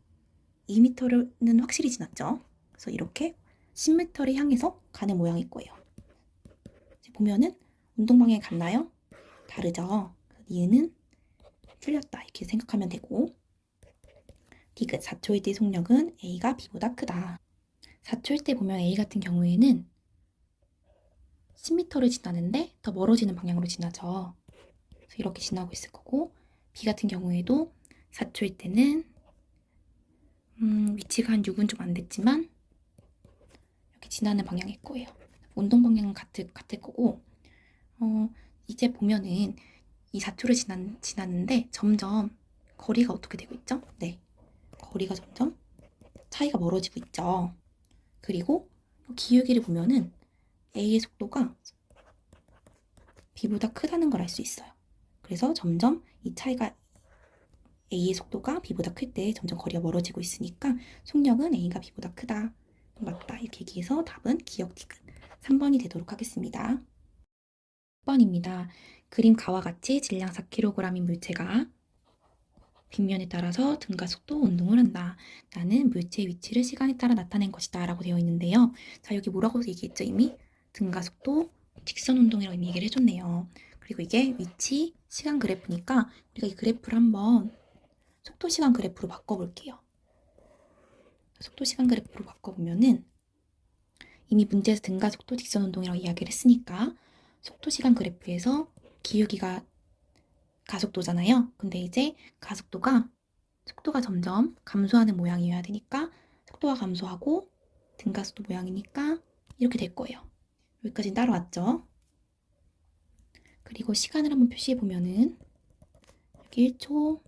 2m는 확실히 지났죠. 그래서 이렇게 10m를 향해서 가는 모양일 거예요. 보면은 운동 방향이 같나요? 다르죠. 니은은 틀렸다 이렇게 생각하면 되고 디귿 4초일 때 속력은 A가 B보다 크다. 4초일 때 보면 A 같은 경우에는 10m를 지나는데 더 멀어지는 방향으로 지나죠. 그래서 이렇게 지나고 있을 거고 B 같은 경우에도 4초일 때는 위치가 한 6은 좀 안 됐지만 이렇게 지나는 방향일 거예요. 운동 방향은 같을 거고 이제 보면은 이 4초를 지났는데 점점 거리가 어떻게 되고 있죠? 네, 거리가 점점 차이가 멀어지고 있죠. 그리고 기울기를 보면은 A의 속도가 B보다 크다는 걸 알 수 있어요. 그래서 점점 이 차이가 A의 속도가 B보다 클 때 점점 거리가 멀어지고 있으니까 속력은 A가 B보다 크다. 맞다. 이렇게 얘기해서 답은 기억 디귿 3번이 되도록 하겠습니다. 6번입니다. 그림 가와 같이 질량 4kg인 물체가 빗면에 따라서 등가속도 운동을 한다. 나는 물체의 위치를 시간에 따라 나타낸 것이다 라고 되어 있는데요. 자 여기 뭐라고 얘기했죠 이미? 등가속도 직선 운동이라고 이미 얘기를 해줬네요. 그리고 이게 위치 시간 그래프니까 우리가 이 그래프를 한번 속도 시간 그래프로 바꿔볼게요. 속도 시간 그래프로 바꿔보면은 이미 문제에서 등가속도 직선 운동이라고 이야기를 했으니까 속도 시간 그래프에서 기울기가 가속도잖아요. 근데 이제 가속도가 속도가 점점 감소하는 모양이어야 되니까 속도가 감소하고 등가속도 모양이니까 이렇게 될 거예요. 여기까지는 따라왔죠. 그리고 시간을 한번 표시해 보면은 여기 1초,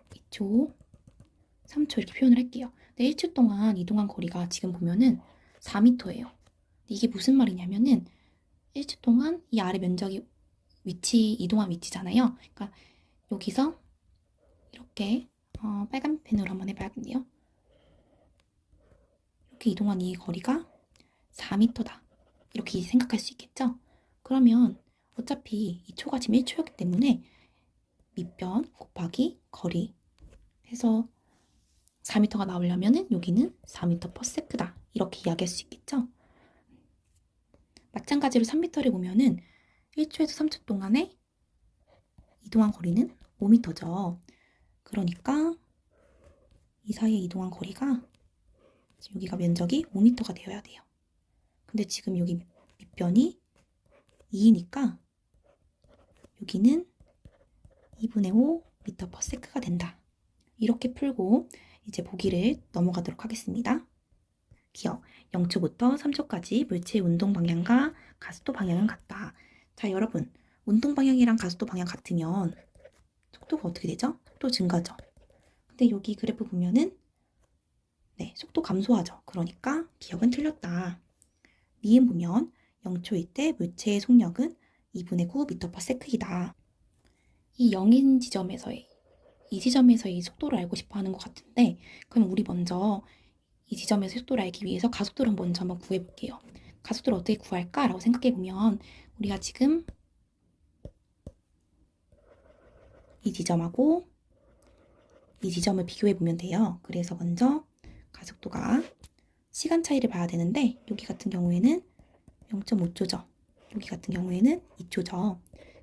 2초, 3초 이렇게 표현을 할게요. 근데 1초 동안 이동한 거리가 지금 보면은 4m예요. 이게 무슨 말이냐면은 1초 동안 이 아래 면적이 이동한 위치잖아요. 그러니까 여기서 이렇게 빨간 펜으로 한번 해봐야겠네요. 이렇게 이동한 이 거리가 4m다. 이렇게 생각할 수 있겠죠? 그러면 어차피 이 초가 지금 1초였기 때문에 밑변 곱하기 거리 해서 4m가 나오려면은 여기는 4m/s다. 이렇게 이야기할 수 있겠죠? 마찬가지로 3m를 보면은 1초에서 3초 동안에 이동한 거리는 5m죠. 그러니까 이 사이에 이동한 거리가 지금 여기가 면적이 5m가 되어야 돼요. 근데 지금 여기 밑변이 2니까 여기는 2분의 5m/s가 된다. 이렇게 풀고 이제 보기를 넘어가도록 하겠습니다. 기억, 0초부터 3초까지 물체의 운동 방향과 가속도 방향은 같다. 자, 여러분, 운동 방향이랑 가속도 방향 같으면 속도가 어떻게 되죠? 속도 증가죠. 근데 여기 그래프 보면은 속도 감소하죠. 그러니까 기억은 틀렸다. 니은 보면 0초일 때 물체의 속력은 2분의 9 m/s이다. 이 0인 지점에서의 이 지점에서의 속도를 알고 싶어 하는 것 같은데, 그럼 우리 먼저 이 지점에서 속도를 알기 위해서 가속도를 먼저 한번 구해볼게요. 가속도를 어떻게 구할까라고 생각해보면 우리가 지금 이 지점하고 이 지점을 비교해보면 돼요. 그래서 먼저 가속도가 시간 차이를 봐야 되는데 여기 같은 경우에는 0.5초죠. 여기 같은 경우에는 2초죠.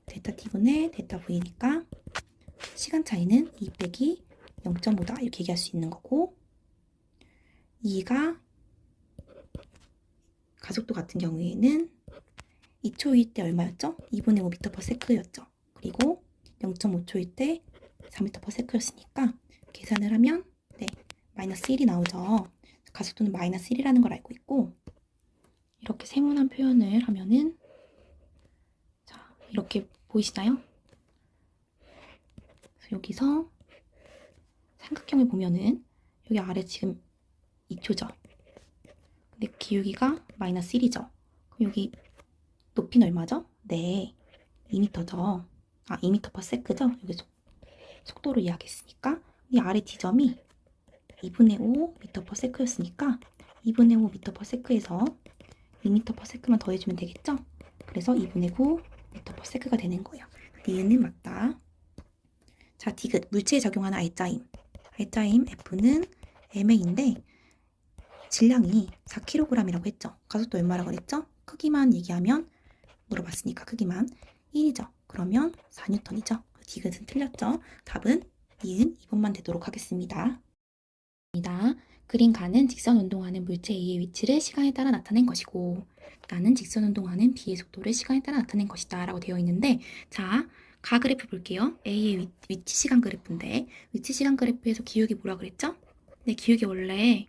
데타 t분의 데타 v니까 시간 차이는 2 빼기 0.5다 이렇게 얘기할 수 있는 거고, 2가 가속도 같은 경우에는 2초일 때 얼마였죠? 2분의 5 m/s였죠. 그리고 0.5초일 때 4 m/s였으니까 계산을 하면 마이너스 1이 나오죠. 가속도는 마이너스 1이라는 걸 알고 있고, 이렇게 세모난 표현을 하면은 자, 이렇게 보이시나요? 그래서 여기서 삼각형을 보면은 여기 아래 지금 2초죠. 근데 기울기가 마이너스 1이죠. 그럼 여기 높이는 얼마죠? 2m죠. 2m/s죠. 여기 속도를 이야기했으니까 이 아래 지점이 2분의 5 m/s였으니까 2분의 5 m/s에서 2m/s만 더해주면 되겠죠? 그래서 2분의 9 m/s가 되는 거예요. 니은은 맞다. 자, 디귿, 물체에 적용하는 R자임. R자임 F는 mA인데 질량이 4kg이라고 했죠. 가속도 얼마라고 그랬죠? 크기만 얘기하면 물어봤으니까 크기만 1이죠. 그러면 4N이죠. 디귿은 틀렸죠. 답은 니은 2번만 되도록 하겠습니다. 그림 가는 직선 운동하는 물체 A의 위치를 시간에 따라 나타낸 것이고, 나는 직선 운동하는 B의 속도를 시간에 따라 나타낸 것이다 라고 되어 있는데, 자, 가 그래프 볼게요. A의 위치 시간 그래프인데, 위치 시간 그래프에서 기울기 뭐라 그랬죠? 네, 기울기 원래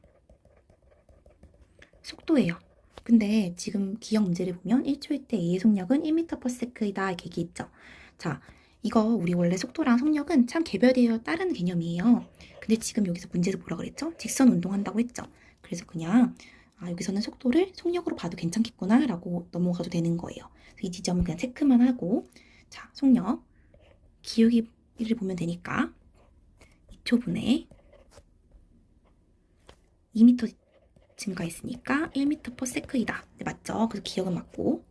속도예요. 근데 지금 기억 문제를 보면 1초일 때 A의 속력은 1m/s이다 이렇게 얘기했죠. 자, 이거 우리 원래 속도랑 속력은 참 개별되어 따르는 개념이에요. 근데 지금 여기서 문제에서 뭐라 그랬죠? 직선 운동한다고 했죠. 그래서 그냥 여기서는 속도를 속력으로 봐도 괜찮겠구나 라고 넘어가도 되는 거예요. 이 지점은 그냥 체크만 하고, 자, 속력 기울기를 보면 되니까 2초분에 2m 증가했으니까 1m/s이다. 네, 맞죠? 그래서 기억은 맞고,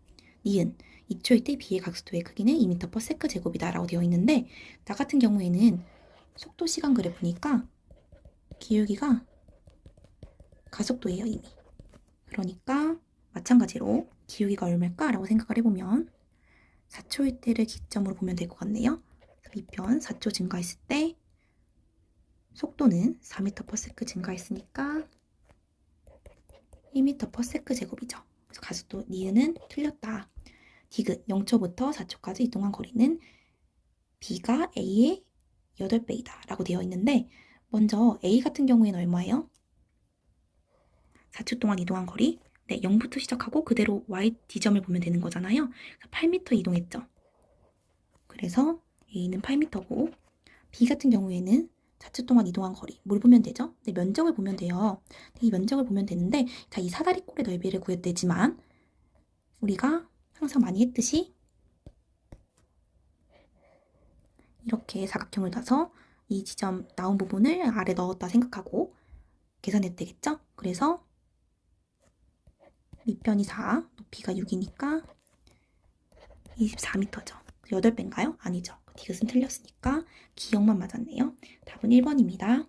니은 2초일 때 B의 각속도의 크기는 2m/s 제곱이다 라고 되어 있는데, 나 같은 경우에는 속도 시간 그래프니까 기울기가 가속도예요 이미. 그러니까 마찬가지로 기울기가 얼마일까 라고 생각을 해보면 4초일 때를 기점으로 보면 될 것 같네요. 2편 4초 증가했을 때 속도는 4m/s 증가했으니까 1m/s 제곱이죠. 그래서 가속도 니은은 틀렸다. 디귿 0초부터 4초까지 이동한 거리는 B가 A의 8배이다 라고 되어 있는데, 먼저 A 같은 경우에는 얼마예요? 4초 동안 이동한 거리? 네, 0부터 시작하고 그대로 Y 지점을 보면 되는 거잖아요. 8m 이동했죠. 그래서 A는 8m고, B 같은 경우에는 4초 동안 이동한 거리, 뭘 보면 되죠? 네, 면적을 보면 돼요. 이 면적을 보면 되는데, 자, 이 사다리꼴의 넓이를 구해도 되지만 우리가 항상 많이 했듯이 이렇게 사각형을 놔서 이 지점 나온 부분을 아래 넣었다 생각하고 계산해도 되겠죠? 그래서 밑편이 4, 높이가 6이니까 24m죠. 8배인가요? 아니죠. 디귿은 틀렸으니까 기억만 맞았네요. 답은 1번입니다.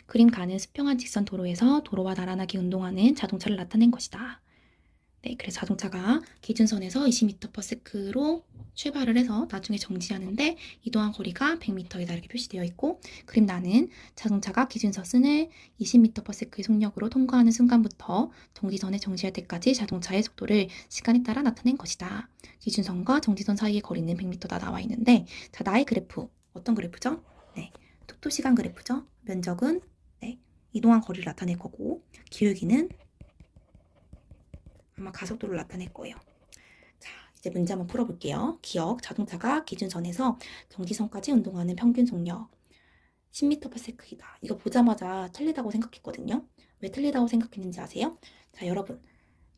그림 가는 수평한 직선 도로에서 도로와 나란하게 운동하는 자동차를 나타낸 것이다. 네, 그래서 자동차가 기준선에서 20m/s로 출발을 해서 나중에 정지하는데 이동한 거리가 100m이다 이렇게 표시되어 있고, 그림 나는 자동차가 기준선을 20m/s의 속력으로 통과하는 순간부터 정지선에 정지할 때까지 자동차의 속도를 시간에 따라 나타낸 것이다. 기준선과 정지선 사이의 거리는 100m다 나와 있는데, 자, 나의 그래프 어떤 그래프죠? 네, 속도 시간 그래프죠. 면적은 네, 이동한 거리를 나타낼 거고 기울기는 아마 가속도를 나타낼 거예요. 자, 이제 문제 한번 풀어볼게요. 기억, 자동차가 기준선에서 정지선까지 운동하는 평균 속력 10m/s이다. 이거 보자마자 틀리다고 생각했거든요. 왜 틀리다고 생각했는지 아세요? 자, 여러분.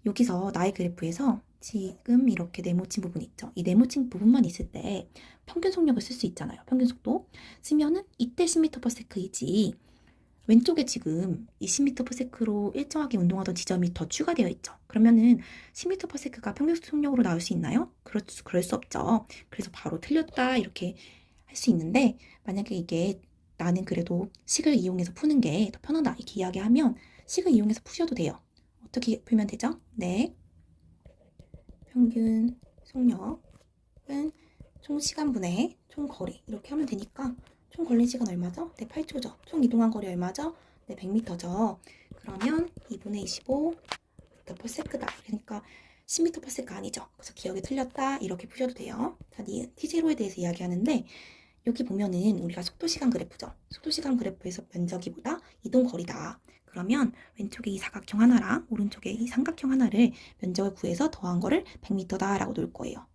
여기서 나의 그래프에서 지금 이렇게 네모친 부분 있죠? 이 네모친 부분만 있을 때 평균 속력을 쓸 수 있잖아요. 평균 속도. 쓰면은 이때 10m/s이지. 왼쪽에 지금 이 10m/s로 일정하게 운동하던 지점이 더 추가되어 있죠. 그러면은 10m/s가 평균 속력으로 나올 수 있나요? 그럴 수 없죠. 그래서 바로 틀렸다 이렇게 할 수 있는데 만약에 이게 나는 그래도 식을 이용해서 푸는 게 더 편하다 이렇게 이야기하면 식을 이용해서 푸셔도 돼요. 어떻게 풀면 되죠? 네. 평균 속력은 총 시간분의 총 거리 이렇게 하면 되니까 총 걸린 시간 얼마죠? 네, 8초죠. 총 이동한 거리 얼마죠? 네, 100m죠. 그러면 2분의 25 m/s다. 그러니까 10m/s 아니죠. 그래서 기억이 틀렸다 이렇게 푸셔도 돼요. 자, T0에 대해서 이야기하는데 여기 보면은 우리가 속도시간 그래프죠. 속도시간 그래프에서 면적이보다 이동거리다. 그러면 왼쪽에 이 사각형 하나랑 오른쪽에 이 삼각형 하나를 면적을 구해서 더한 거를 100m다 라고 놓을 거예요.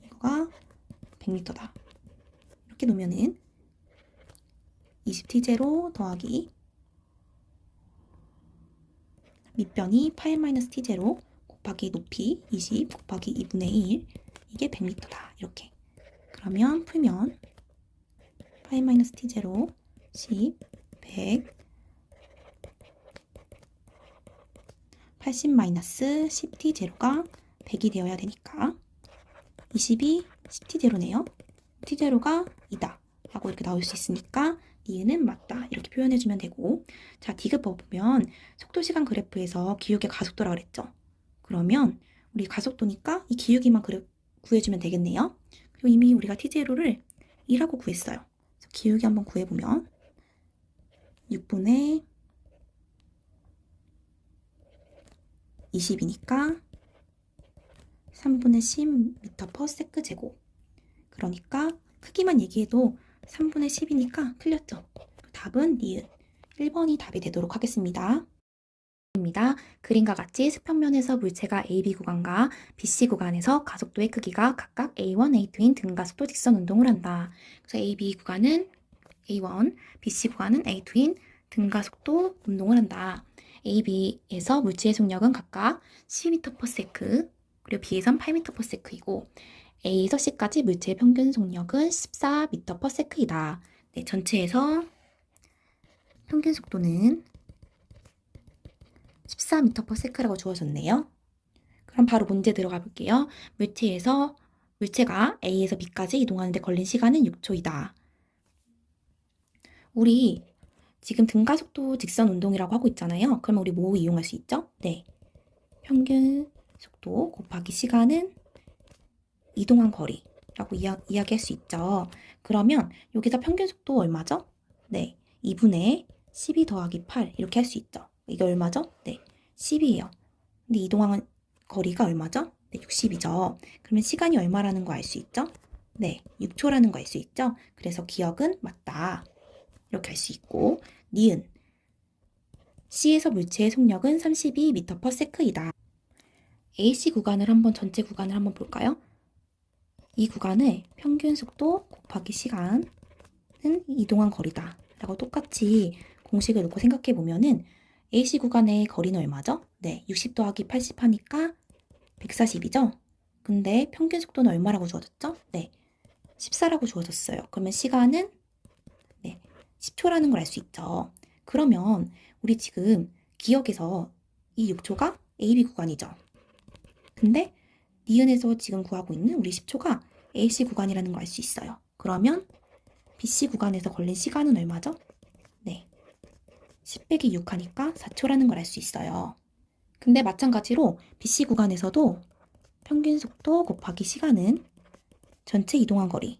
이거가 100m다. 이렇게 놓으면은 20t0 더하기 밑변이 8-t0 곱하기 높이 20 곱하기 2분의 1 이게 100m다. 이렇게. 그러면 풀면 8-t0 10 100 80-10t0가 100이 되어야 되니까 20이 10t0네요. t0가 2다 라고 이렇게 나올 수 있으니까 니은은 맞다 이렇게 표현해주면 되고 자 디귿 보면 속도시간 그래프에서 기울기 가속도라고 그랬죠. 그러면 우리 가속도니까 이 기울기만 구해주면 되겠네요. 그리고 이미 우리가 t0를 2라고 구했어요. 그래서 기울기 한번 구해보면 6분의 20이니까 3분의 10m/s 제곱. 그러니까 크기만 얘기해도 3분의 10이니까 틀렸죠. 답은 니은 1번이 답이 되도록 하겠습니다. 입니다. 그림과 같이 수평면에서 물체가 AB 구간과 BC 구간에서 가속도의 크기가 각각 A1, A2인 등가속도 직선 운동을 한다. 그래서 AB 구간은 A1, BC 구간은 A2인 등가속도 운동을 한다. AB에서 물체의 속력은 각각 12m/s, 그리고 B에선 8m/s이고 A에서 C까지 물체의 평균 속력은 14m/s이다. 네, 전체에서 평균 속도는 14m/s라고 주어졌네요. 그럼 바로 문제 들어가 볼게요. 물체가 A에서 B까지 이동하는데 걸린 시간은 6초이다. 우리 지금 등가속도 직선 운동이라고 하고 있잖아요. 그러면 우리 뭐 이용할 수 있죠? 네, 평균 속도 곱하기 시간은 이동한 거리라고 이야기할 수 있죠. 그러면 여기서 평균 속도 얼마죠? 네, 2분의 12 더하기 8 이렇게 할 수 있죠. 이게 얼마죠? 네, 10이에요. 근데 이동한 거리가 얼마죠? 네, 60이죠. 그러면 시간이 얼마라는 거 알 수 있죠? 네, 6초라는 거 알 수 있죠? 그래서 기억은 맞다. 이렇게 할 수 있고 니은 C에서 물체의 속력은 32m/s이다. AC 구간을 전체 구간을 한번 볼까요? 이 구간의 평균 속도 곱하기 시간은 이동한 거리다 라고 똑같이 공식을 놓고 생각해 보면은 AC 구간의 거리는 얼마죠? 네, 60 더하기 80 하니까 140이죠? 근데 평균 속도는 얼마라고 주어졌죠? 네, 14라고 주어졌어요. 그러면 시간은 네, 10초라는 걸 알 수 있죠. 그러면 우리 지금 기억에서 이 6초가 AB 구간이죠. 근데 니은에서 지금 구하고 있는 우리 10초가 AC 구간이라는 걸 알 수 있어요. 그러면 BC 구간에서 걸린 시간은 얼마죠? 네, 10 빼기 6 하니까 4초라는 걸 알 수 있어요. 근데 마찬가지로 BC 구간에서도 평균 속도 곱하기 시간은 전체 이동한 거리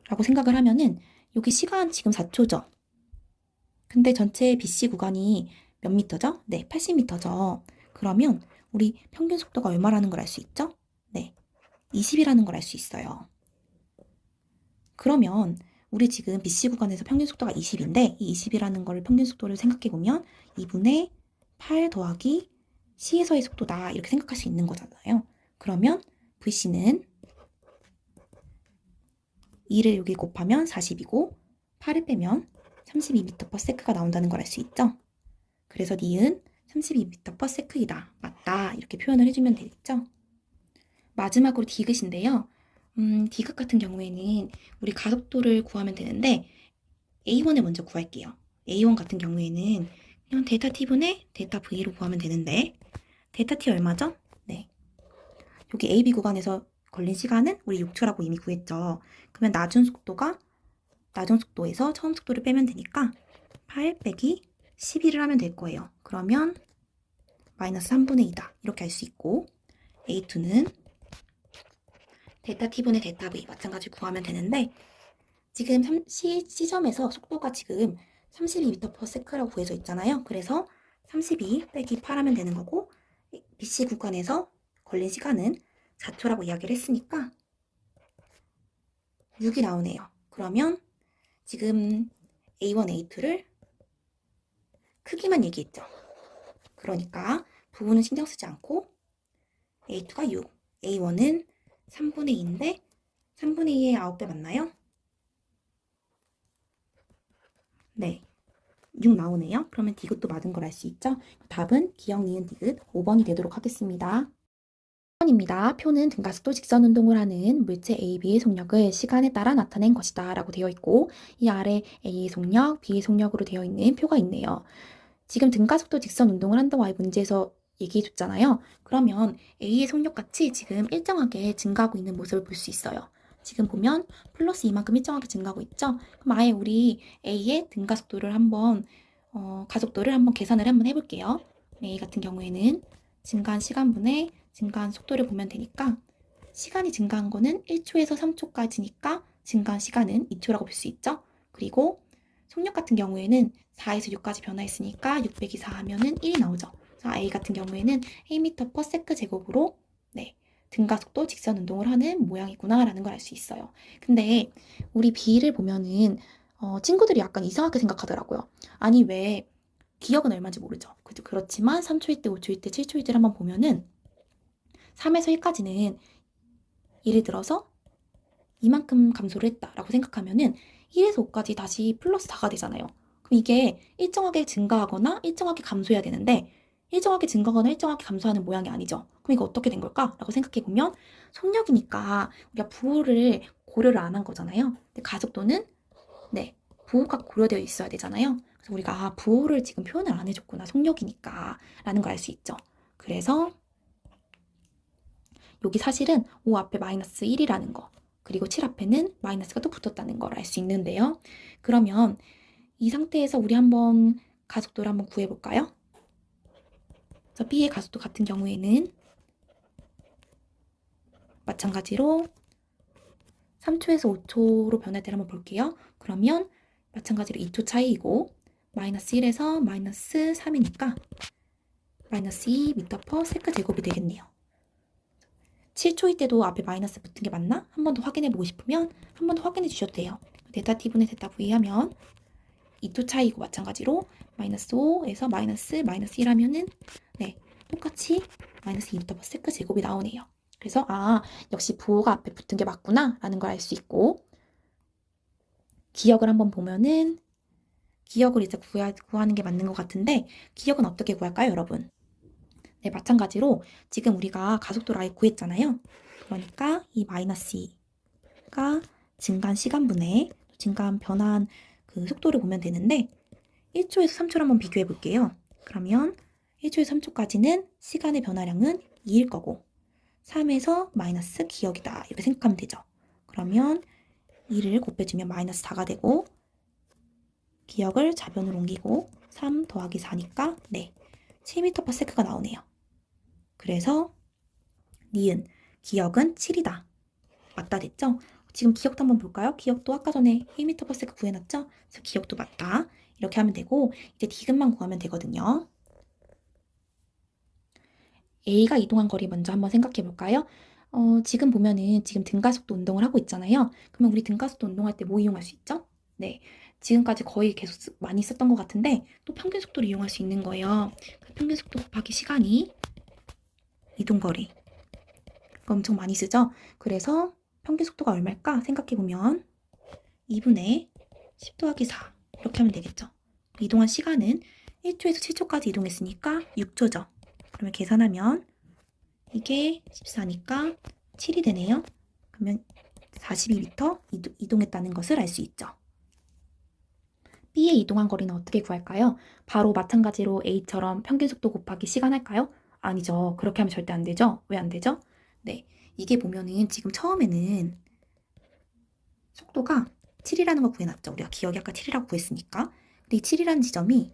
라고 생각을 하면은 여기 시간 지금 4초죠. 근데 전체 BC 구간이 몇 미터죠? 네, 80m죠. 그러면 우리 평균 속도가 얼마라는 걸 알 수 있죠? 네, 20이라는 걸 알 수 있어요. 그러면 우리 지금 BC 구간에서 평균 속도가 20인데 이 20이라는 거를 평균 속도를 생각해 보면 2분의 8 더하기 C에서의 속도다 이렇게 생각할 수 있는 거잖아요. 그러면 VC는 2를 여기 곱하면 40이고 8을 빼면 32m/s가 나온다는 걸 알 수 있죠. 그래서 니은 32m/s이다. 맞다. 이렇게 표현을 해주면 되겠죠. 마지막으로 디귿인데요. 디귿 같은 경우에는 우리 가속도를 구하면 되는데 A1을 먼저 구할게요. A1 같은 경우에는 그냥 데이터 T분의 데이터 V로 구하면 되는데 데이터 T 얼마죠? 네. 여기 AB 구간에서 걸린 시간은 우리 6초라고 이미 구했죠. 그러면 낮은 속도에서 처음 속도를 빼면 되니까 8 빼기 11을 하면 될 거예요. 그러면 마이너스 3분의 2다. 이렇게 할 수 있고 A2는 데이터 T분의 데이터 V 마찬가지로 구하면 되는데 지금 C점에서 속도가 지금 32m/s라고 구해져 있잖아요. 그래서 32 빼기 8 하면 되는 거고 BC 구간에서 걸린 시간은 4초라고 이야기를 했으니까 6이 나오네요. 그러면 지금 A1, A2를 크기만 얘기했죠. 그러니까 부분은 신경 쓰지 않고 A2가 6, A1은 3분의 2인데 3분의 2의 9배 맞나요? 네, 6 나오네요. 그러면 디귿도 맞은 걸 알 수 있죠? 답은 기역, 니은, 디귿 5번이 되도록 하겠습니다. 5번입니다. 표는 등가속도 직선 운동을 하는 물체 A, B의 속력을 시간에 따라 나타낸 것이다 라고 되어 있고 이 아래 A의 속력, B의 속력으로 되어 있는 표가 있네요. 지금 등가속도 직선 운동을 한다고 문제에서 얘기해 줬잖아요. 그러면 A의 속력같이 지금 일정하게 증가하고 있는 모습을 볼 수 있어요. 지금 보면 플러스 이만큼 일정하게 증가하고 있죠. 그럼 아예 우리 A의 등가속도를 한번 가속도를 한번 계산을 한번 해볼게요. A 같은 경우에는 증가한 시간분의 증가한 속도를 보면 되니까 시간이 증가한 거는 1초에서 3초까지니까 증가한 시간은 2초라고 볼 수 있죠. 그리고 속력 같은 경우에는 4에서 6까지 변화했으니까 6 빼기 4 하면은 1이 나오죠. 그래서 A 같은 경우에는 1m/s 제곱으로 등가속도 직선 운동을 하는 모양이구나 라는 걸 알 수 있어요. 근데 우리 B를 보면은 친구들이 약간 이상하게 생각하더라고요. 아니 왜 기억은 얼마인지 모르죠. 그렇지만 3초일 때, 5초일 때, 7초일 때 한번 보면은 3에서 1까지는 예를 들어서 이만큼 감소를 했다라고 생각하면은 1에서 5까지 다시 플러스 4가 되잖아요. 그럼 이게 일정하게 증가하거나 일정하게 감소해야 되는데 일정하게 증가하거나 일정하게 감소하는 모양이 아니죠. 그럼 이거 어떻게 된 걸까? 라고 생각해보면 속력이니까 우리가 부호를 고려를 안 한 거잖아요. 근데 가속도는 부호가 고려되어 있어야 되잖아요. 그래서 우리가 부호를 지금 표현을 안 해줬구나. 속력이니까 라는 걸 알 수 있죠. 그래서 여기 사실은 5 앞에 마이너스 1이라는 거 그리고 7 앞에는 마이너스가 또 붙었다는 걸 알 수 있는데요. 그러면 이 상태에서 우리 한번 가속도를 한번 구해볼까요? 그래서 B의 가속도 같은 경우에는 마찬가지로 3초에서 5초로 변할 때를 한번 볼게요. 그러면 마찬가지로 2초 차이이고 마이너스 1에서 마이너스 3이니까 마이너스 2m/s 제곱이 되겠네요. 7초일 때도 앞에 마이너스 붙은 게 맞나? 한 번 더 확인해 보고 싶으면 한 번 더 확인해 주셔도 돼요. 데이터 T분의 데이터 V 하면 2초 차이고 마찬가지로 마이너스 5에서 마이너스 1 하면은 똑같이 마이너스 2m/s 제곱이 나오네요. 그래서 역시 부호가 앞에 붙은 게 맞구나 라는 걸 알 수 있고 기역을 한번 보면은 기역을 이제 구하는 게 맞는 것 같은데 기역은 어떻게 구할까요, 여러분? 네, 마찬가지로 지금 우리가 가속도를 아예 구했잖아요. 그러니까 이 마이너스 2가 증가한 시간분의 증가한 변화한 그 속도를 보면 되는데 1초에서 3초를 한번 비교해 볼게요. 그러면 1초에서 3초까지는 시간의 변화량은 2일 거고 3에서 마이너스 기역이다 이렇게 생각하면 되죠. 그러면 2를 곱해주면 마이너스 4가 되고 기역을 좌변으로 옮기고 3 더하기 4니까 7m/s가 나오네요. 그래서 니은 기역은 7이다. 맞다 됐죠? 지금 기역도 한번 볼까요? 기역도 아까 전에 1m/s 구해놨죠? 그래서 기역도 맞다. 이렇게 하면 되고 이제 디귿만 구하면 되거든요. A가 이동한 거리 먼저 한번 생각해 볼까요? 지금 보면은 지금 등가속도 운동을 하고 있잖아요. 그러면 우리 등가속도 운동할 때 뭐 이용할 수 있죠? 네. 지금까지 거의 계속 많이 썼던 것 같은데 또 평균 속도를 이용할 수 있는 거예요. 평균 속도 곱하기 시간이 이동거리. 엄청 많이 쓰죠? 그래서 평균 속도가 얼마일까 생각해보면 2분의 10 더하기 4 이렇게 하면 되겠죠. 이동한 시간은 1초에서 7초까지 이동했으니까 6초죠. 그러면 계산하면 이게 14니까 7이 되네요. 그러면 42m 이동했다는 것을 알 수 있죠. B에 이동한 거리는 어떻게 구할까요? 바로 마찬가지로 A처럼 평균 속도 곱하기 시간 할까요? 아니죠. 그렇게 하면 절대 안 되죠. 왜 안 되죠? 네, 이게 보면은 지금 처음에는 속도가 7이라는 걸 구해놨죠. 우리가 기억이 아까 7이라고 구했으니까. 근데 이 7이라는 지점이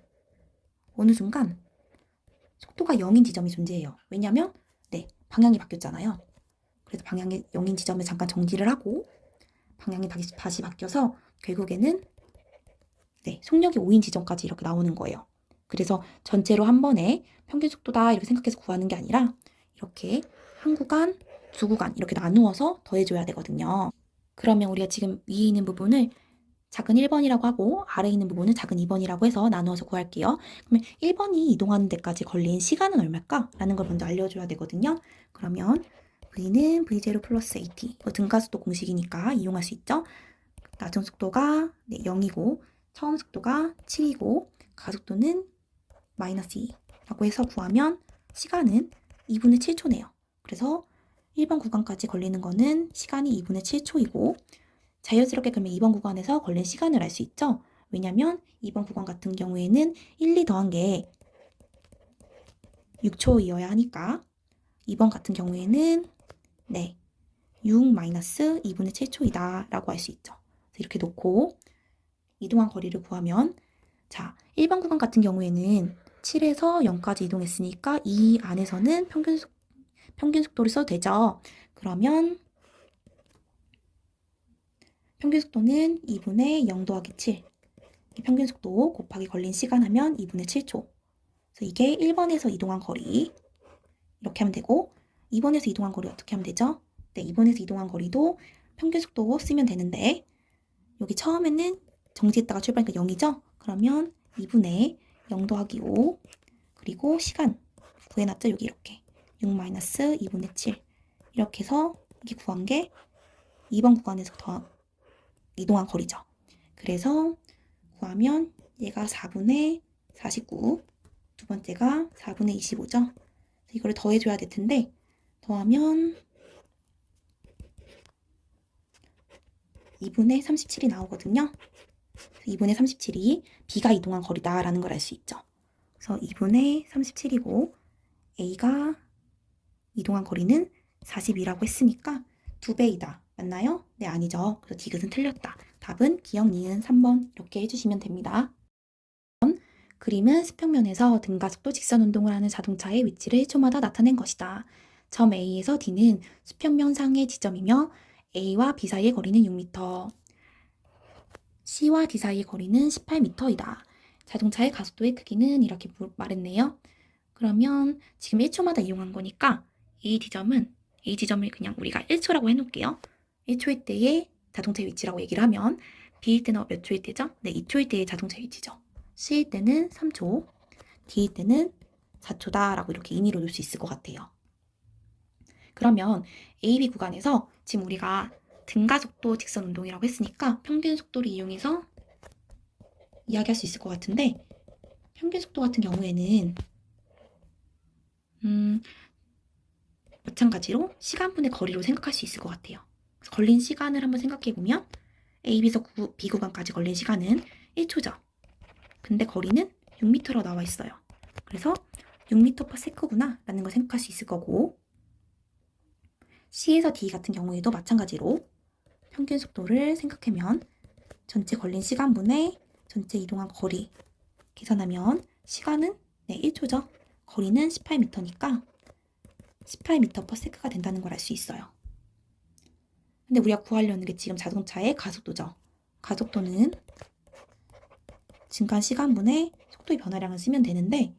어느 순간 속도가 0인 지점이 존재해요. 왜냐면 네, 방향이 바뀌었잖아요. 그래서 방향이 0인 지점에 잠깐 정지를 하고 방향이 다시 바뀌어서 결국에는 네, 속력이 5인 지점까지 이렇게 나오는 거예요. 그래서 전체로 한 번에 평균 속도다 이렇게 생각해서 구하는 게 아니라 이렇게 한 구간, 두 구간 이렇게 나누어서 더해줘야 되거든요. 그러면 우리가 지금 위에 있는 부분을 작은 1번이라고 하고 아래에 있는 부분은 작은 2번이라고 해서 나누어서 구할게요. 그러면 1번이 이동하는 데까지 걸린 시간은 얼마일까? 라는 걸 먼저 알려줘야 되거든요. 그러면 V는 V0 플러스 AT 이거 등가속도 공식이니까 이용할 수 있죠. 나중 속도가 0이고 처음 속도가 7이고 가속도는 마이너스 2라고 해서 구하면 시간은 2분의 7초네요. 그래서 1번 구간까지 걸리는 거는 시간이 2분의 7초이고 자연스럽게 그러면 2번 구간에서 걸린 시간을 알 수 있죠. 왜냐면 2번 구간 같은 경우에는 1, 2 더한 게 6초이어야 하니까 2번 같은 경우에는 네, 6 마이너스 2분의 7초이다 라고 할 수 있죠. 이렇게 놓고 이동한 거리를 구하면 자, 1번 구간 같은 경우에는 7에서 0까지 이동했으니까 이 안에서는 평균 속도를 써도 되죠. 그러면 평균 속도는 2분의 0 더하기 7. 평균 속도 곱하기 걸린 시간 하면 2분의 7초. 그래서 이게 1번에서 이동한 거리. 이렇게 하면 되고 2번에서 이동한 거리 어떻게 하면 되죠? 네, 2번에서 이동한 거리도 평균 속도 쓰면 되는데 여기 처음에는 정지했다가 출발하니까 0이죠? 그러면 2분의 0 더하기 5 그리고 시간 구해놨죠? 여기 이렇게 6 마이너스 2분의 7 이렇게 해서 이게 구한 게 2번 구간에서 이동한 거리죠. 그래서 구하면 얘가 4분의 49 두 번째가 4분의 25죠. 이거를 더해줘야 될 텐데 더하면 2분의 37이 나오거든요. 2분의 37이 B가 이동한 거리다라는 걸 알 수 있죠. 그래서 2분의 37이고 A가 이동한 거리는 42라고 했으니까 2배이다. 맞나요? 네, 아니죠. 그래서 디귿은 틀렸다. 답은 기억 니은 3번 이렇게 해주시면 됩니다. 그림은 수평면에서 등가속도 직선 운동을 하는 자동차의 위치를 1초마다 나타낸 것이다. 점 A에서 D는 수평면 상의 지점이며 A와 B 사이의 거리는 6m, C와 D 사이의 거리는 18m이다. 자동차의 가속도의 크기는 이렇게 말했네요. 그러면 지금 1초마다 이용한 거니까 이 지점을 그냥 우리가 1초라고 해놓을게요. 1초일 때의 자동차의 위치라고 얘기를 하면 B일 때는 몇 초일 때죠? 네, 2초일 때의 자동차의 위치죠. C일 때는 3초, D일 때는 4초다 라고 이렇게 임의로 놓을 수 있을 것 같아요. 그러면 AB 구간에서 지금 우리가 등가속도 직선 운동이라고 했으니까 평균 속도를 이용해서 이야기할 수 있을 것 같은데 평균 속도 같은 경우에는 마찬가지로 시간분의 거리로 생각할 수 있을 것 같아요. 걸린 시간을 한번 생각해보면 AB에서 B 구간까지 걸린 시간은 1초죠. 근데 거리는 6m로 나와 있어요. 그래서 6m/s구나 라는 걸 생각할 수 있을 거고 C에서 D 같은 경우에도 마찬가지로 평균 속도를 생각하면 전체 걸린 시간분의 전체 이동한 거리 계산하면 시간은 1초죠. 거리는 18m니까 18m/s가 된다는 걸 알 수 있어요. 근데 우리가 구하려는 게 지금 자동차의 가속도죠. 가속도는 증가한 시간분의 속도의 변화량을 쓰면 되는데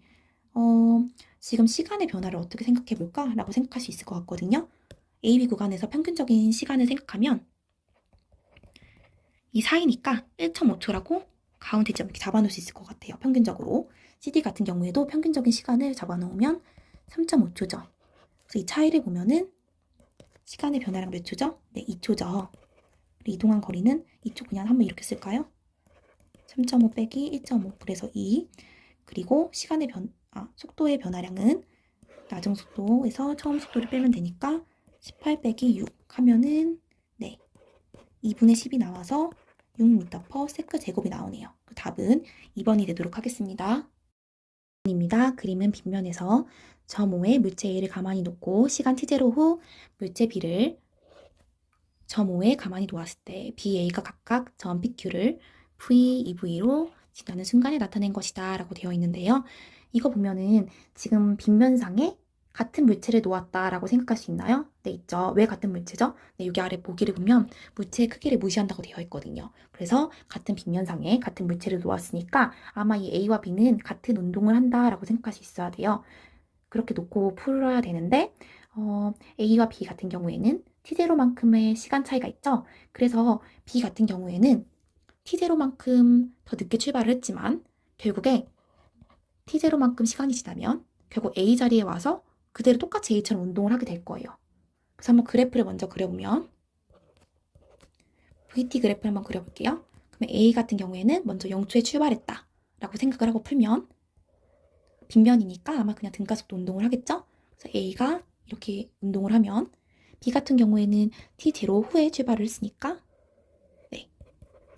지금 시간의 변화를 어떻게 생각해 볼까? 라고 생각할 수 있을 것 같거든요. AB 구간에서 평균적인 시간을 생각하면 이 사이니까 1.5초라고 가운데 점 이렇게 잡아놓을 수 있을 것 같아요. 평균적으로. CD 같은 경우에도 평균적인 시간을 잡아놓으면 3.5초죠. 그래서 이 차이를 보면은 시간의 변화량 몇 초죠? 네, 2초죠. 이동한 거리는 2초 그냥 한번 이렇게 쓸까요? 3.5 빼기 1.5 그래서 2. 그리고 속도의 변화량은 낮은 속도에서 처음 속도를 빼면 되니까 18 빼기 6 하면은 네, 2분의 10이 나와서 6m/s 제곱이 나오네요. 그 답은 2번이 되도록 하겠습니다. 입니다. 그림은 빗면에서 점 O에 물체 A를 가만히 놓고 시간 t제로 후 물체 B를 점 O에 가만히 놓았을 때 BA가 각각 점 PQ를 V, EV로 지나는 순간에 나타낸 것이다 라고 되어 있는데요. 이거 보면은 지금 빗면상에 같은 물체를 놓았다 라고 생각할 수 있나요? 네, 있죠. 왜 같은 물체죠? 네, 여기 아래 보기를 보면 물체의 크기를 무시한다고 되어 있거든요. 그래서 같은 빗면상에 같은 물체를 놓았으니까 아마 이 A와 B는 같은 운동을 한다 라고 생각할 수 있어야 돼요. 그렇게 놓고 풀어야 되는데 A와 B 같은 경우에는 T0만큼의 시간 차이가 있죠. 그래서 B 같은 경우에는 T0만큼 더 늦게 출발을 했지만 결국에 T0만큼 시간이 지나면 결국 A 자리에 와서 그대로 똑같이 A처럼 운동을 하게 될 거예요. 그래서 한번 그래프를 먼저 그려보면 VT 그래프를 한번 그려볼게요. 그러면 A 같은 경우에는 먼저 0초에 출발했다 라고 생각을 하고 풀면 빗면이니까 아마 그냥 등가속도 운동을 하겠죠? 그래서 A가 이렇게 운동을 하면 B 같은 경우에는 T0 후에 출발을 했으니까 네,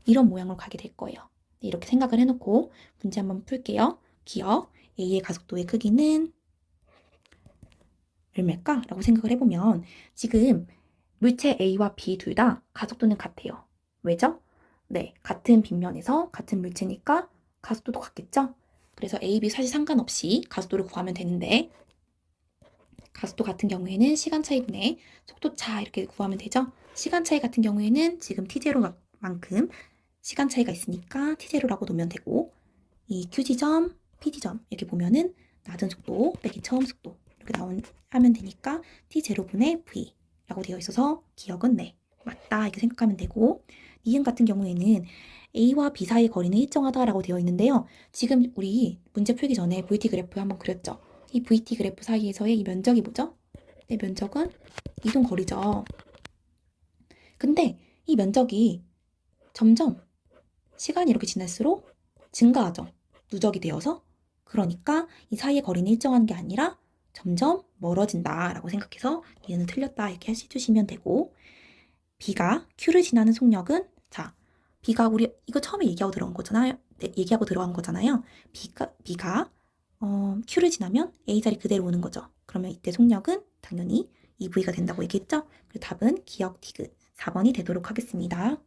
이런 모양으로 가게 될 거예요. 네, 이렇게 생각을 해놓고 문제 한번 풀게요. 기억 A의 가속도의 크기는 얼마일까? 라고 생각을 해보면 지금 물체 A와 B 둘 다 가속도는 같아요. 왜죠? 네, 같은 빗면에서 같은 물체니까 가속도도 같겠죠? 그래서 A, B 사실 상관없이 가속도를 구하면 되는데 가속도 같은 경우에는 시간 차이분의 속도 차 이렇게 구하면 되죠? 시간 차이 같은 경우에는 지금 T0만큼 시간 차이가 있으니까 T0라고 놓으면 되고 이 Q지점, P지점 이렇게 보면은 낮은 속도 빼기 처음 속도 이렇게 하면 되니까 T0분의 V라고 되어 있어서 기억은 네, 맞다 이렇게 생각하면 되고 니은 같은 경우에는 A와 B 사이의 거리는 일정하다라고 되어 있는데요. 지금 우리 문제 풀기 전에 VT 그래프 한번 그렸죠. 이 VT 그래프 사이에서의 이 면적이 뭐죠? 네, 면적은 이동 거리죠. 근데 이 면적이 점점 시간이 이렇게 지날수록 증가하죠. 누적이 되어서. 그러니까 이 사이의 거리는 일정한 게 아니라 점점 멀어진다라고 생각해서 얘는 틀렸다 이렇게 해주시면 되고 B가 Q를 지나는 속력은 자, B가 우리 이거 처음에 얘기하고 들어간 거잖아요. 네, 얘기하고 들어간 거잖아요. B가 Q를 지나면 A 자리 그대로 오는 거죠. 그러면 이때 속력은 당연히 EV가 된다고 얘기했죠. 그래서 답은 기억 디귿 4번이 되도록 하겠습니다.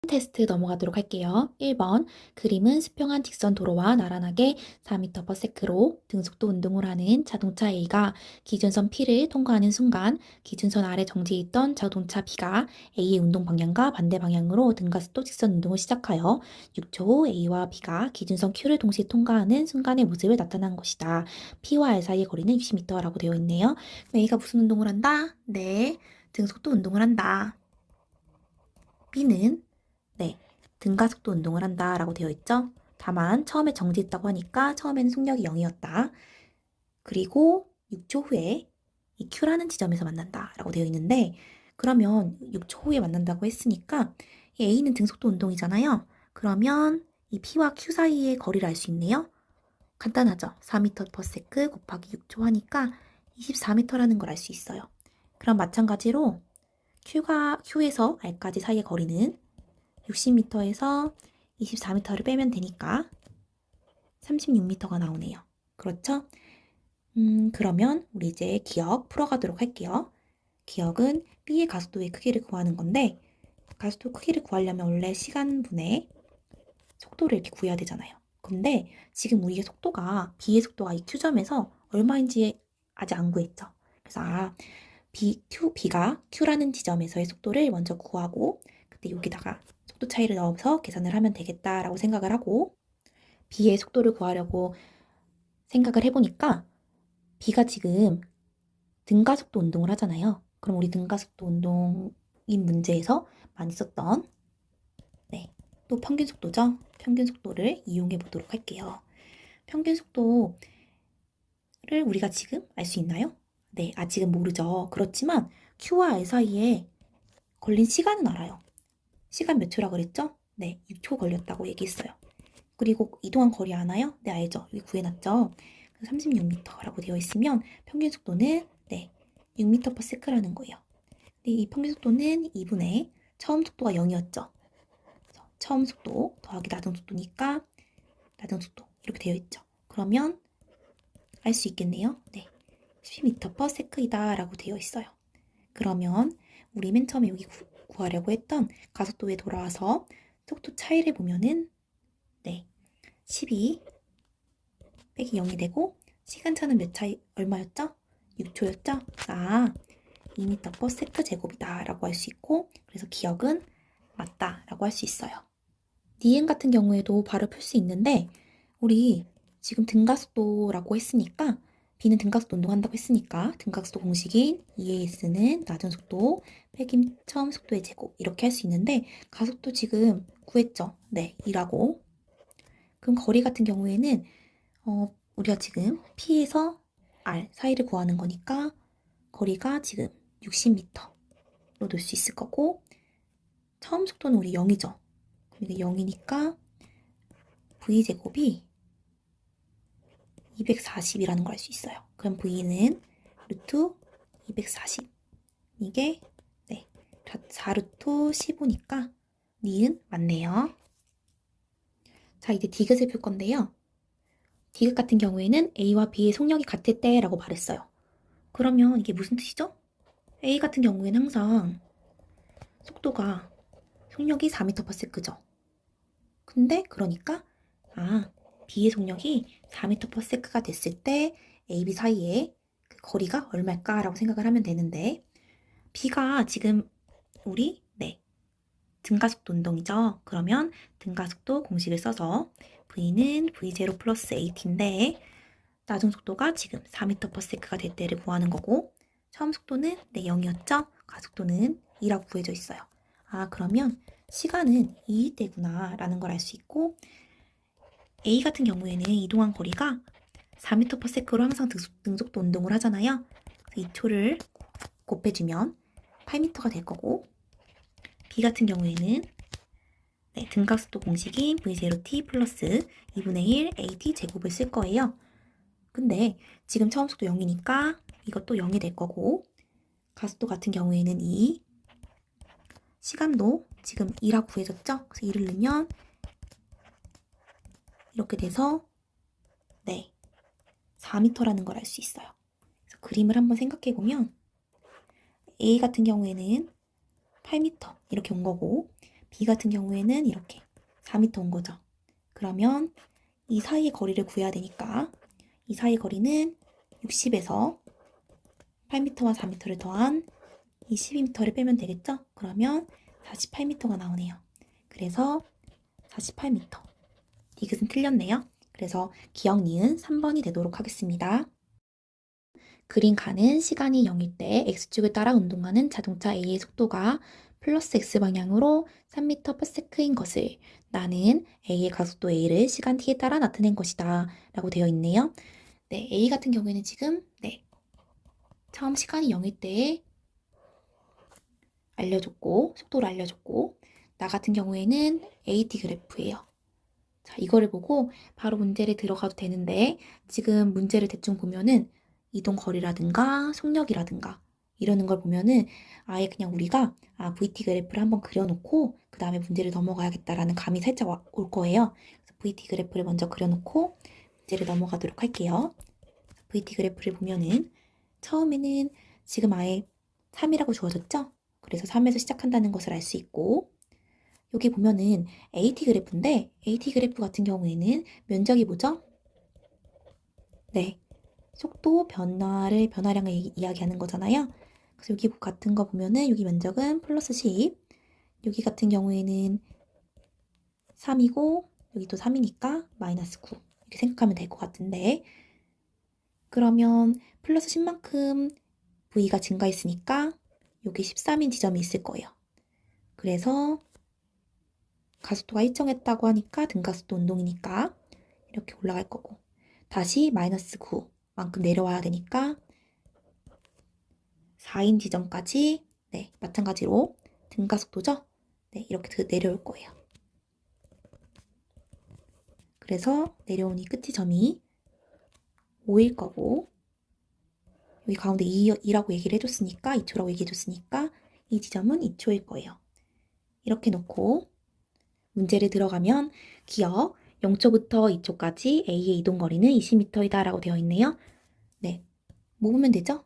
테스트 넘어가도록 할게요. 1번 그림은 수평한 직선 도로와 나란하게 4m/s로 등속도 운동을 하는 자동차 A가 기준선 P를 통과하는 순간 기준선 아래 정지해 있던 자동차 B가 A의 운동 방향과 반대 방향으로 등가속도 직선 운동을 시작하여 6초 후 A와 B가 기준선 Q를 동시에 통과하는 순간의 모습을 나타난 것이다. P와 R 사이의 거리는 60m라고 되어 있네요. A가 무슨 운동을 한다? 네, 등속도 운동을 한다. B는 네, 등가속도 운동을 한다라고 되어 있죠. 다만 처음에 정지했다고 하니까 처음에는 속력이 0이었다. 그리고 6초 후에 이 Q라는 지점에서 만난다라고 되어 있는데 그러면 6초 후에 만난다고 했으니까 이 A는 등속도 운동이잖아요. 그러면 이 P와 Q 사이의 거리를 알 수 있네요. 간단하죠. 4m/s 곱하기 6초 하니까 24m라는 걸 알 수 있어요. 그럼 마찬가지로 Q에서 R까지 사이의 거리는 60m에서 24m를 빼면 되니까 36m가 나오네요. 그렇죠? 그러면 우리 이제 기억 풀어가도록 할게요. 기억은 B의 가속도의 크기를 구하는 건데 가속도 크기를 구하려면 원래 시간분의 속도를 이렇게 구해야 되잖아요. 근데 지금 우리의 속도가 B의 속도가 이 Q점에서 얼마인지 아직 안 구했죠. 그래서 B가 Q라는 지점에서의 속도를 먼저 구하고 그때 여기다가 속도 차이를 넣어서 계산을 하면 되겠다라고 생각을 하고 B의 속도를 구하려고 생각을 해보니까 B가 지금 등가속도 운동을 하잖아요. 그럼 우리 등가속도 운동인 문제에서 많이 썼던 또 평균 속도죠. 평균 속도를 이용해 보도록 할게요. 평균 속도를 우리가 지금 알 수 있나요? 네, 아직은 모르죠. 그렇지만 Q와 R 사이에 걸린 시간은 알아요. 시간 몇 초라고 그랬죠? 네, 6초 걸렸다고 얘기했어요. 그리고 이동한 거리 아나요? 네, 알죠. 여기 구해놨죠. 36m라고 되어 있으면 평균 속도는 6m/s라는 거예요. 네, 이 평균 속도는 2분의 처음 속도가 0이었죠. 처음 속도 더하기 낮은 속도니까 낮은 속도 이렇게 되어 있죠. 그러면 알 수 있겠네요. 네, 12m/s이다 라고 되어 있어요. 그러면 우리 맨 처음에 여기 구하려고 했던 가속도에 돌아와서 속도 차이를 보면은 12 빼기 0이 되고 시간차는 몇 차이 얼마였죠? 6초였죠? 2m/s 제곱이다 라고 할 수 있고, 그래서 기억은 맞다 라고 할 수 있어요. 니은 같은 경우에도 바로 풀 수 있는데, 우리 지금 등가속도라고 했으니까 B는 등가속도 운동한다고 했으니까 등가속도 공식인 EAS는 낮은 속도 빼기 처음 속도의 제곱 이렇게 할 수 있는데, 가속도 지금 구했죠? 네, 2라고. 그럼 거리 같은 경우에는 우리가 지금 P에서 R 사이를 구하는 거니까 거리가 지금 60m로 놓을 수 있을 거고, 처음 속도는 우리 0이죠. 그러니까 0이니까 V제곱이 240이라는 걸 알 수 있어요. 그럼 V는 루트 240. 이게 4루트 15니까 니은 맞네요. 자, 이제 디귿을 풀 건데요. 디귿 같은 경우에는 A와 B의 속력이 같을 때라고 말했어요. 그러면 이게 무슨 뜻이죠? A 같은 경우에는 항상 속력이 4m/s죠. 근데 그러니까 B의 속력이 4m/s가 됐을 때 A, B 사이에 그 거리가 얼마일까라고 생각을 하면 되는데, B가 지금 우리 등가속도 운동이죠. 그러면 등가속도 공식을 써서 V는 V0 플러스 AT인데 낮은 속도가 지금 4m/s가 될 때를 구하는 거고, 처음 속도는 0이었죠. 가속도는 2라고 구해져 있어요. 그러면 시간은 2일 때구나 라는 걸 알 수 있고, A 같은 경우에는 이동한 거리가 4m/s로 항상 등속도 운동을 하잖아요. 2초를 곱해주면 8m가 될 거고, B 같은 경우에는 등가속도 공식인 V0t 플러스 2분의 1 AT 제곱을 쓸 거예요. 근데 지금 처음 속도 0이니까 이것도 0이 될 거고, 가속도 같은 경우에는 2, 시간도 지금 2라고 구해졌죠? 그래서 2를 넣으면 이렇게 돼서 4m라는 걸 알 수 있어요. 그래서 그림을 한번 생각해 보면 A 같은 경우에는 8m 이렇게 온 거고, B 같은 경우에는 이렇게 4m 온 거죠. 그러면 이 사이의 거리를 구해야 되니까 이 사이 거리는 60에서 8m와 4m를 더한 이 12m를 빼면 되겠죠? 그러면 48m가 나오네요. 그래서 48m. 디귿은 틀렸네요. 그래서 기억 니은 3번이 되도록 하겠습니다. 그림 가는 시간이 0일 때 X축을 따라 운동하는 자동차 A의 속도가 플러스 X방향으로 3m/s인 것을 나는 A의 가속도 A를 시간 T에 따라 나타낸 것이다 라고 되어 있네요. A 같은 경우에는 지금 처음 시간이 0일 때 알려줬고, 속도를 알려줬고, 나 같은 경우에는 AT 그래프예요. 자, 이거를 보고 바로 문제를 들어가도 되는데, 지금 문제를 대충 보면은 이동 거리라든가 속력이라든가 이러는 걸 보면은 아예 그냥 우리가 VT 그래프를 한번 그려놓고 그 다음에 문제를 넘어가야겠다라는 감이 살짝 올 거예요. 그래서 VT 그래프를 먼저 그려놓고 문제를 넘어가도록 할게요. VT 그래프를 보면은 처음에는 지금 아예 3이라고 주어졌죠? 그래서 3에서 시작한다는 것을 알 수 있고, 여기 보면은 AT 그래프인데 AT 그래프 같은 경우에는 면적이 뭐죠? 속도 변화량을 이야기하는 거잖아요. 그래서 여기 같은 거 보면은 여기 면적은 플러스 10, 여기 같은 경우에는 3이고 여기 또 3이니까 마이너스 9 이렇게 생각하면 될 것 같은데, 그러면 플러스 10만큼 V가 증가했으니까 여기 13인 지점이 있을 거예요. 그래서 가속도가 일정했다고 하니까 등가속도 운동이니까 이렇게 올라갈 거고, 다시 마이너스 9만큼 내려와야 되니까 4인 지점까지 네, 마찬가지로 등가속도죠? 네, 이렇게 내려올 거예요. 그래서 내려온 이 끝이 점이 5일 거고, 여기 가운데 2라고 얘기를 해줬으니까, 2초라고 얘기해줬으니까 이 지점은 2초일 거예요. 이렇게 놓고 문제를 들어가면 기억 0초부터 2초까지 A의 이동거리는 20m이다 라고 되어 있네요. 네, 뭐 보면 되죠?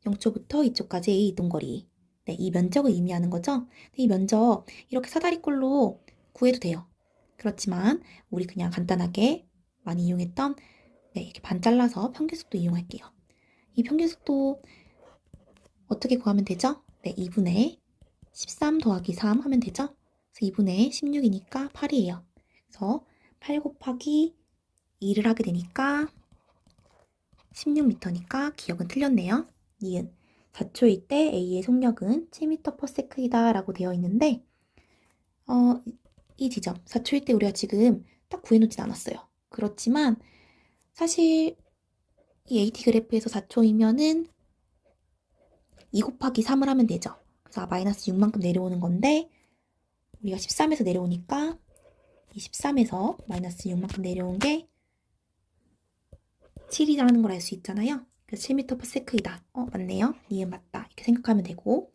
0초부터 2초까지 A의 이동거리. 네, 이 면적을 의미하는 거죠. 이 면적 이렇게 사다리꼴로 구해도 돼요. 그렇지만 우리 그냥 간단하게 많이 이용했던 네, 이렇게 반 잘라서 평균속도 이용할게요. 이 평균속도 어떻게 구하면 되죠? 네, 2분의 13 더하기 3 하면 되죠? 그래서 2분의 16이니까 8이에요. 그래서 8 곱하기 2를 하게 되니까 16m니까 기억은 틀렸네요. 니은 4초일 때 A의 속력은 7m/s이다 라고 되어 있는데 이 지점 4초일 때 우리가 지금 딱 구해놓진 않았어요. 그렇지만 사실 이 AT 그래프에서 4초이면은 2 곱하기 3을 하면 되죠. 그래서 마이너스 6만큼 내려오는 건데 우리가 13에서 내려오니까 이 13에서 마이너스 6만큼 내려온 게 7이라는 걸 알 수 있잖아요. 그래서 7m/s이다. 맞네요. 니은 맞다. 이렇게 생각하면 되고,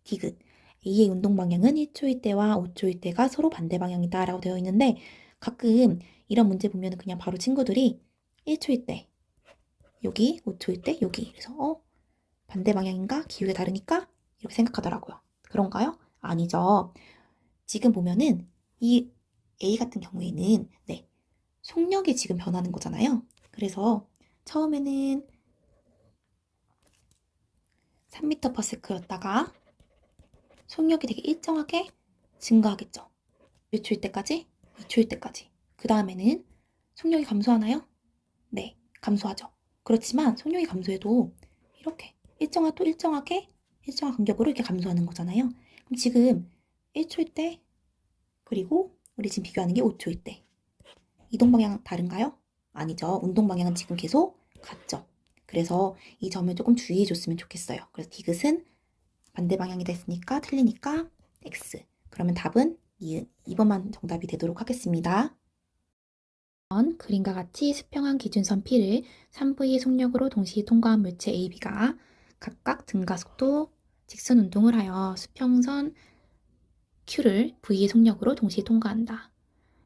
디귿. A의 운동 방향은 1초일 때와 5초일 때가 서로 반대 방향이다 라고 되어 있는데 가끔 이런 문제 보면 그냥 바로 친구들이 1초일 때 여기, 5초일 때 여기. 그래서 반대 방향인가? 기울기 다르니까 이렇게 생각하더라고요. 그런가요? 아니죠. 지금 보면은 이 A 같은 경우에는 네, 속력이 지금 변하는 거잖아요. 그래서 처음에는 3m/s였다가 속력이 되게 일정하게 증가하겠죠. 몇 초일 때까지? 2초일 때까지. 그 다음에는 속력이 감소하나요? 네, 감소하죠. 그렇지만 속력이 감소해도 이렇게 일정하게 일정한 간격으로 이렇게 감소하는 거잖아요. 그럼 지금 1초일 때 그리고 우리 지금 비교하는 게 5초일 때 이동 방향 다른가요? 아니죠. 운동 방향은 지금 계속 같죠. 그래서 이 점을 조금 주의해 줬으면 좋겠어요. 그래서 디귿은 반대 방향이 됐으니까 틀리니까 X. 그러면 답은 니은 2번만 정답이 되도록 하겠습니다. 그림과 같이 수평한 기준선 P를 3V의 속력으로 동시에 통과한 물체 A, B가 각각 등가속도 직선 운동을 하여 수평선 Q를 V의 속력으로 동시에 통과한다.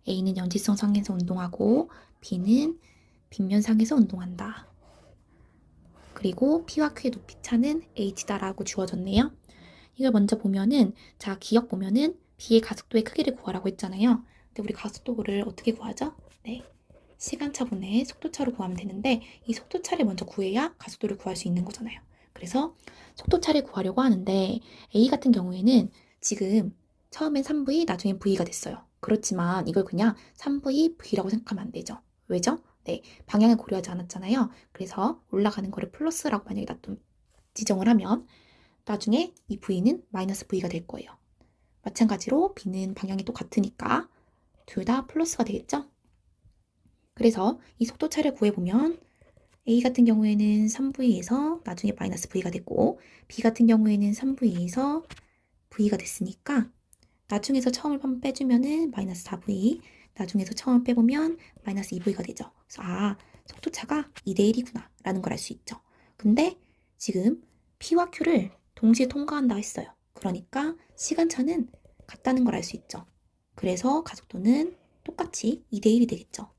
A는 연지성 상에서 운동하고 B는 빗면상에서 운동한다. 그리고 P와 Q의 높이 차는 h다라고 주어졌네요. 이걸 먼저 보면은 자 기억 보면은 B의 가속도의 크기를 구하라고 했잖아요. 근데 우리 가속도를 어떻게 구하죠? 네, 시간차분의 속도차로 구하면 되는데 이 속도차를 먼저 구해야 가속도를 구할 수 있는 거잖아요. 그래서 속도차를 구하려고 하는데 A 같은 경우에는 지금 처음엔 3V 나중엔 V가 됐어요. 그렇지만 이걸 그냥 3V V라고 생각하면 안 되죠. 왜죠? 네, 방향을 고려하지 않았잖아요. 그래서 올라가는 거를 플러스라고 만약에 지정을 하면 나중에 이 V는 마이너스 V가 될 거예요. 마찬가지로 B는 방향이 똑같으니까 둘 다 플러스가 되겠죠? 그래서 이 속도차를 구해보면 A 같은 경우에는 3V에서 나중에 마이너스 V가 됐고 B 같은 경우에는 3V에서 V가 됐으니까 나중에서 처음을 한번 빼주면은 마이너스 4V, 나중에서 처음 빼보면 마이너스 2V가 되죠. 그래서 속도차가 2대1이구나 라는 걸 알 수 있죠. 근데 지금 P와 Q를 동시에 통과한다 했어요. 그러니까 시간차는 같다는 걸 알 수 있죠. 그래서 가속도는 똑같이 2대1이 되겠죠.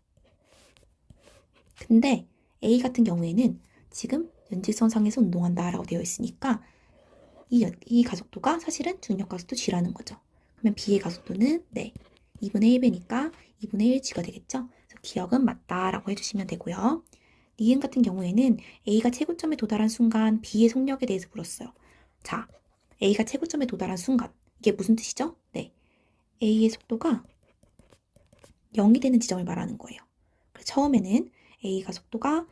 근데 A 같은 경우에는 지금 연직선상에서 운동한다 라고 되어 있으니까 이 가속도가 사실은 중력 가속도 G라는 거죠. 그러면 B의 가속도는 네, 2분의 1배니까 2분의 1G가 되겠죠. 그래서 기억은 맞다라고 해주시면 되고요. 니은 같은 경우에는 A가 최고점에 도달한 순간 B의 속력에 대해서 물었어요. 자, A가 최고점에 도달한 순간 이게 무슨 뜻이죠? 네, A의 속도가 0이 되는 지점을 말하는 거예요. 그래서 처음에는 A가 속도가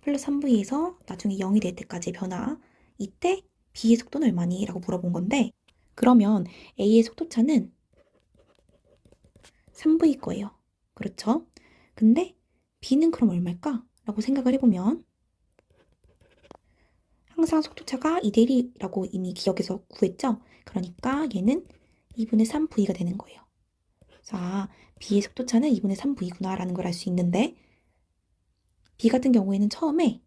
플러스 3V에서 나중에 0이 될 때까지의 변화, 이때 B의 속도는 얼마니? 라고 물어본 건데 그러면 A의 속도차는 3V 거예요. 그렇죠? 근데 B는 그럼 얼마일까? 라고 생각을 해보면 항상 속도차가 2대 1이라고 이미 기억해서 구했죠? 그러니까 얘는 2분의 3V가 되는 거예요. 자, B의 속도차는 2분의 3V구나 라는 걸 알 수 있는데 B 같은 경우에는 처음에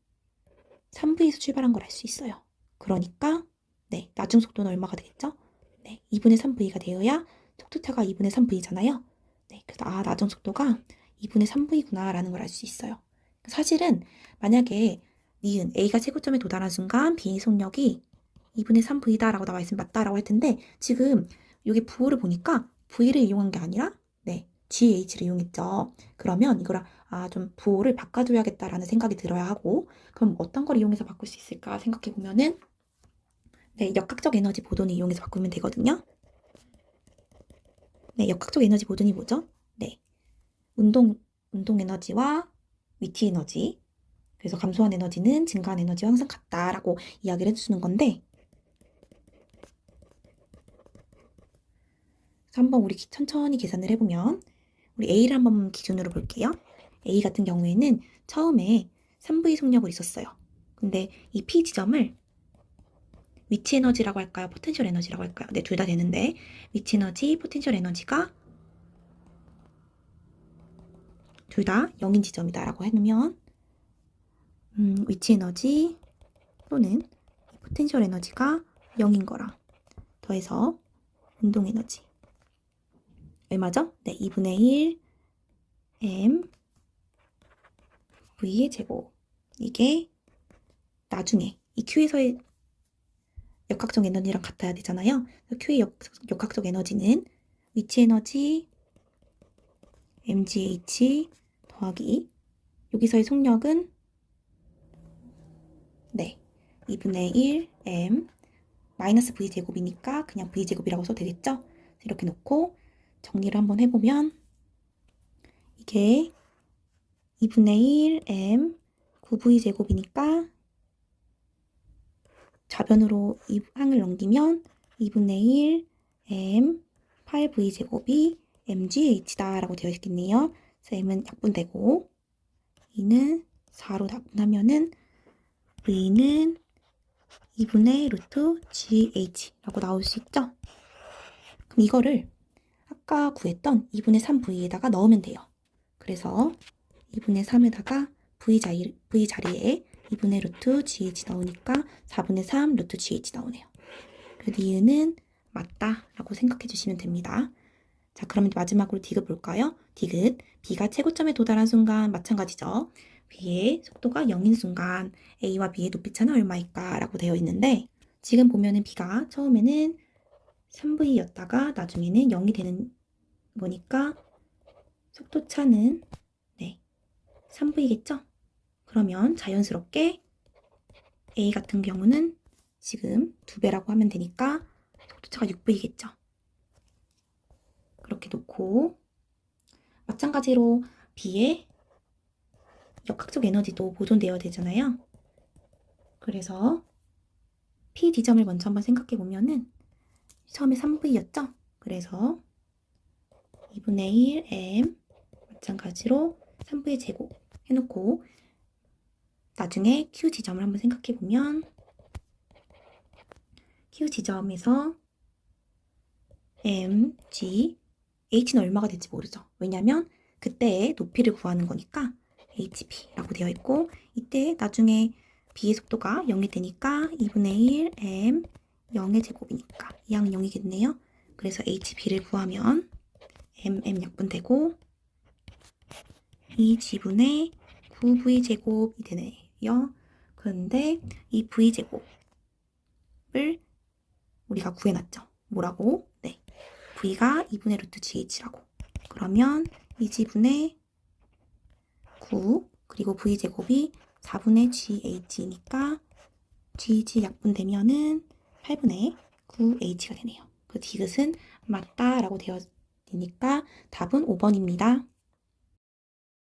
3V에서 출발한 걸 알 수 있어요. 그러니까 네, 나중 속도는 얼마가 되겠죠? 네, 2분의 3V가 되어야 속도차가 2분의 3V잖아요. 네, 그래서 나중 속도가 2분의 3V구나 라는 걸 알 수 있어요. 사실은 만약에 니은 A가 최고점에 도달한 순간 B의 속력이 2분의 3V다 라고 나와 있으면 맞다라고 할 텐데 지금 여기 부호를 보니까 V를 이용한 게 아니라 네, GH를 이용했죠. 그러면 이거를 좀 부호를 바꿔줘야겠다라는 생각이 들어야 하고 그럼 어떤 걸 이용해서 바꿀 수 있을까 생각해 보면은 네, 역학적 에너지 보존을 이용해서 바꾸면 되거든요. 네, 역학적 에너지 보존이 뭐죠? 네, 운동 에너지와 위치 에너지. 그래서 감소한 에너지는 증가한 에너지와 항상 같다라고 이야기를 해주는 건데 한번 우리 천천히 계산을 해보면 우리 A를 한번 기준으로 볼게요. A 같은 경우에는 처음에 3V 속력으로 있었어요. 근데 이 P 지점을 위치 에너지라고 할까요? 포텐셜 에너지라고 할까요? 네, 둘 다 되는데 위치 에너지, 포텐셜 에너지가 둘 다 0인 지점이다라고 해놓으면 위치 에너지 또는 포텐셜 에너지가 0인 거랑 더해서 운동 에너지 얼마죠? 네, 2분의 1 m v의 제곱. 이게 나중에 이 Q에서의 역학적 에너지랑 같아야 되잖아요. Q의 역학적 에너지는 위치 에너지 mgh 더하기 여기서의 속력은 네, 2분의 1 m 마이너스 v 제곱이니까 그냥 v 제곱이라고 써도 되겠죠? 이렇게 놓고 정리를 한번 해보면 이게 2분의 1 m 9v 제곱이니까 좌변으로 이 항을 넘기면 2분의 1 m 8v 제곱이 mgh다 라고 되어 있겠네요. 그래서 m은 약분되고 2는 4로 약분하면은 v는 2분의 루트 gh 라고 나올 수 있죠. 그럼 이거를 아까 구했던 2분의 3v에다가 넣으면 돼요. 그래서 2분의 3에다가 v 자리에 2분의 루트 gh 넣으니까 4분의 3 루트 gh 나오네요. 그래서 니은은 맞다라고 생각해 주시면 됩니다. 자, 그러면 마지막으로 디귿 볼까요? 디귿, B가 최고점에 도달한 순간 마찬가지죠. B의 속도가 0인 순간 A와 B의 높이차는 얼마일까? 라고 되어 있는데 지금 보면은 B가 처음에는 3V였다가 나중에는 0이 되는 거니까 속도차는 네, 3V겠죠? 그러면 자연스럽게 A 같은 경우는 지금 2배라고 하면 되니까 속도차가 6V겠죠? 그렇게 놓고 마찬가지로 B의 역학적 에너지도 보존되어야 되잖아요. 그래서 P 지점을 먼저 한번 생각해 보면은 처음에 3V였죠? 그래서 2분의 1 m 마찬가지로 3V의 제곱 해놓고 나중에 Q 지점을 한번 생각해 보면 Q 지점에서 m, g, h는 얼마가 될지 모르죠. 왜냐면 그때의 높이를 구하는 거니까 hp라고 되어 있고 이때 나중에 b의 속도가 0이 되니까 2분의 1 m 0의 제곱이니까 이 항은 0이겠네요. 그래서 hp를 구하면 mm 약분되고 2g분의 9v 제곱이 되네요. 그런데 이 v 제곱을 우리가 구해놨죠. 뭐라고? 네, v가 2분의 루트gh라고. 그러면 2g분의 9 그리고 v 제곱이 4분의gh니까 gg 약분되면은 8분의 9h가 되네요. 그 디귿은 맞다라고 되어 있으니까 답은 5번입니다.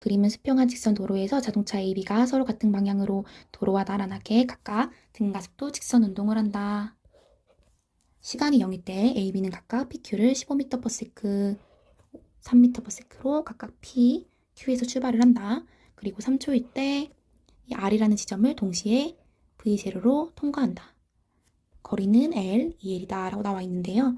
그림은 수평한 직선 도로에서 자동차 A, B가 서로 같은 방향으로 도로와 나란하게 각각 등가속도 직선 운동을 한다. 시간이 0일 때 A, B는 각각 PQ를 15m/s, 3m/s로 각각 P, Q에서 출발을 한다. 그리고 3초일 때 이 R이라는 지점을 동시에 V0로 통과한다. 거리는 L, 2L이다 라고 나와 있는데요.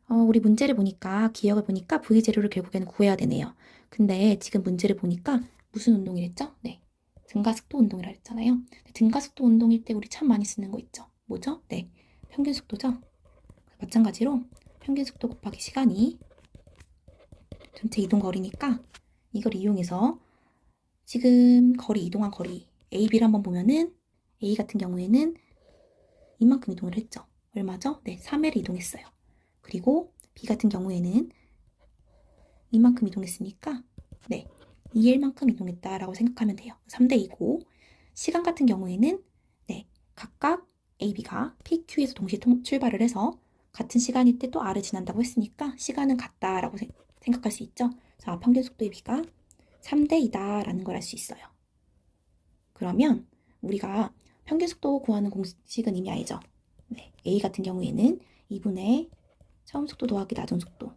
우리 문제를 보니까, 기억을 보니까 V0를 결국에는 구해야 되네요. 근데 지금 문제를 보니까 무슨 운동이랬죠? 네, 등가속도 운동이라 했잖아요. 등가속도 운동일 때 우리 참 많이 쓰는 거 있죠? 뭐죠? 네, 평균 속도죠? 마찬가지로 평균 속도 곱하기 시간이 전체 이동 거리니까 이걸 이용해서 지금 이동한 거리 AB를 한번 보면은 A 같은 경우에는 이만큼 이동을 했죠. 얼마죠? 네, 3L 이동했어요. 그리고 B 같은 경우에는 이만큼 이동했으니까 네, 2L만큼 이동했다라고 생각하면 돼요. 3대 2고 시간 같은 경우에는 네, 각각 AB가 PQ에서 동시에 출발을 해서 같은 시간일 때 또 R을 지난다고 했으니까 시간은 같다라고 생각할 수 있죠. 자, 평균 속도의 B가 3대 2다라는 걸 알 수 있어요. 그러면 우리가 평균 속도 구하는 공식은 이미 알죠? 네, A 같은 경우에는 2분의 처음 속도 더하기 나중 속도.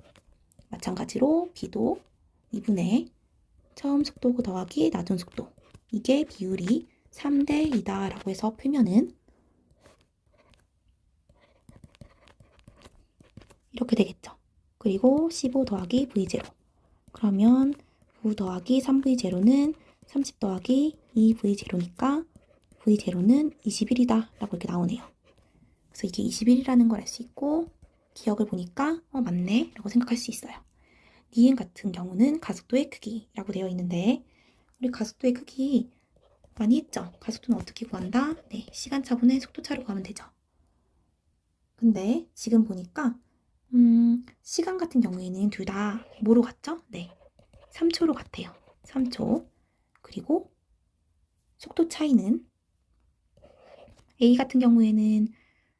마찬가지로 B도 2분의 처음 속도 더하기 나중 속도. 이게 비율이 3대 2다라고 해서 풀면은 이렇게 되겠죠. 그리고 15 더하기 V0. 그러면 9 더하기 3V0는 30 더하기 2V0니까 V0는 21이다 라고 이렇게 나오네요. 그래서 이게 21이라는 걸 알 수 있고 기억을 보니까 맞네 라고 생각할 수 있어요. 니은 같은 경우는 가속도의 크기라고 되어 있는데 우리 가속도의 크기 많이 했죠? 가속도는 어떻게 구한다? 네, 시간차분의 속도차로 구하면 되죠. 근데 지금 보니까 시간 같은 경우에는 둘 다 뭐로 같죠? 네, 3초로 같아요. 3초. 그리고 속도 차이는 A 같은 경우에는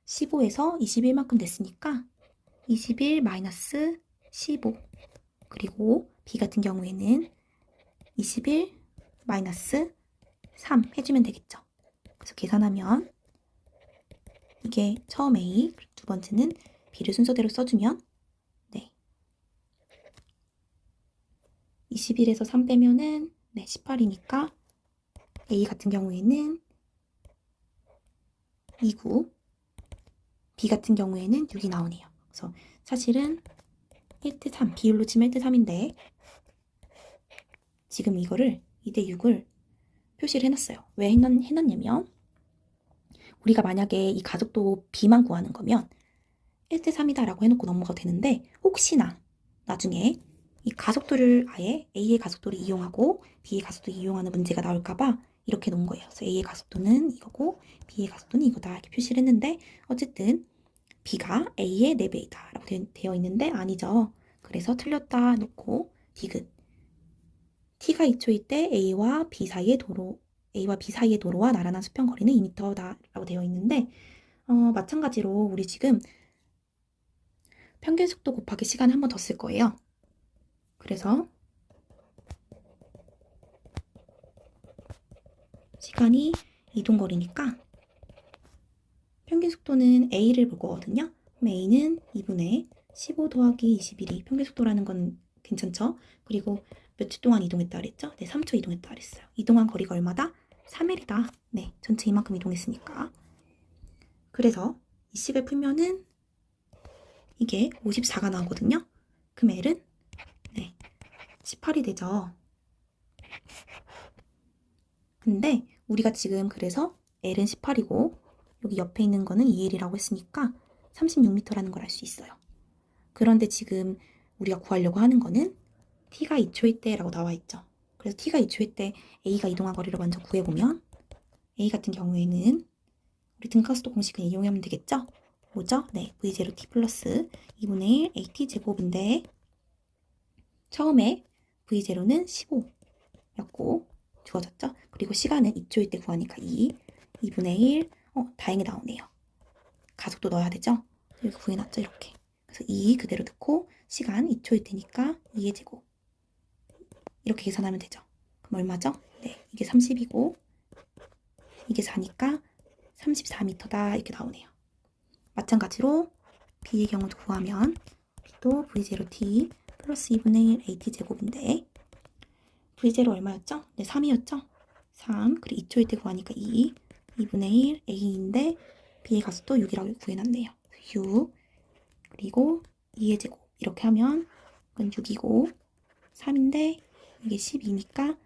15에서 21만큼 됐으니까 21 마이너스 15. 그리고 B 같은 경우에는 21 마이너스 3 해주면 되겠죠. 그래서 계산하면 이게 처음 A, 두 번째는 B를 순서대로 써주면 네, 21에서 3 빼면은 네, 18이니까 A 같은 경우에는 2구, B 같은 경우에는 6이 나오네요. 그래서 사실은 1대 3, 비율로 치면 1대 3인데 지금 이거를 2대 6을 표시를 해놨어요. 왜 해놨냐면 우리가 만약에 이 가속도 B만 구하는 거면 1대 3이다 라고 해놓고 넘어가도 되는데 혹시나 나중에 이 가속도를 아예 A의 가속도를 이용하고 B의 가속도를 이용하는 문제가 나올까봐 이렇게 놓은 거예요. 그래서 A의 가속도는 이거고 B의 가속도는 이거다 이렇게 표시를 했는데 어쨌든 B가 A의 4배이다 라고 되어 있는데 아니죠. 그래서 틀렸다 놓고 디귿. T가 2초일 때 A와 B 사이의 도로와 나란한 수평 거리는 2m다 라고 되어 있는데 마찬가지로 우리 지금 평균 속도 곱하기 시간 한 번 더 쓸 거예요. 그래서 시간이 이동거리니까 평균 속도는 A를 볼 거거든요. 그럼 A는 2분의 15 더하기 21이 평균 속도라는 건 괜찮죠? 그리고 며칠 동안 이동했다 그랬죠? 네, 3초 이동했다 그랬어요. 이동한 거리가 얼마다? 3L이다. 네, 전체 이만큼 이동했으니까. 그래서 이 식을 풀면은 이게 54가 나오거든요. 그럼 L은 네, 18이 되죠. 근데 우리가 지금 그래서 L은 18이고 여기 옆에 있는 거는 2L이라고 했으니까 36m라는 걸 알 수 있어요. 그런데 지금 우리가 구하려고 하는 거는 T가 2초일 때라고 나와 있죠. 그래서 T가 2초일 때 A가 이동한 거리를 먼저 구해보면 A 같은 경우에는 우리 등가속도 공식을 이용하면 되겠죠? 뭐죠? 네, V0T 플러스 2분의 1 AT 제곱인데 처음에 V0는 15였고 주어졌죠? 그리고 시간은 2초일 때 구하니까 2분의 1 다행히 나오네요. 가속도 넣어야 되죠? 여기 구해놨죠? 이렇게. 그래서 2 그대로 넣고 시간 2초일 테니까 2의 제곱 이렇게 계산하면 되죠. 그럼 얼마죠? 네, 이게 30이고 이게 4니까 34m다 이렇게 나오네요. 마찬가지로 B의 경우도 구하면 B도 V0T 플러스 2분의 1 AT 제곱인데 V0 얼마였죠? 네, 3이었죠? 3, 그리고 2초일 때 구하니까 2, 2분의 1 A인데 B의 가속도 6이라고 구해놨네요. 6, 그리고 2의 제곱 이렇게 하면 이건 6이고 3인데 이게 12니까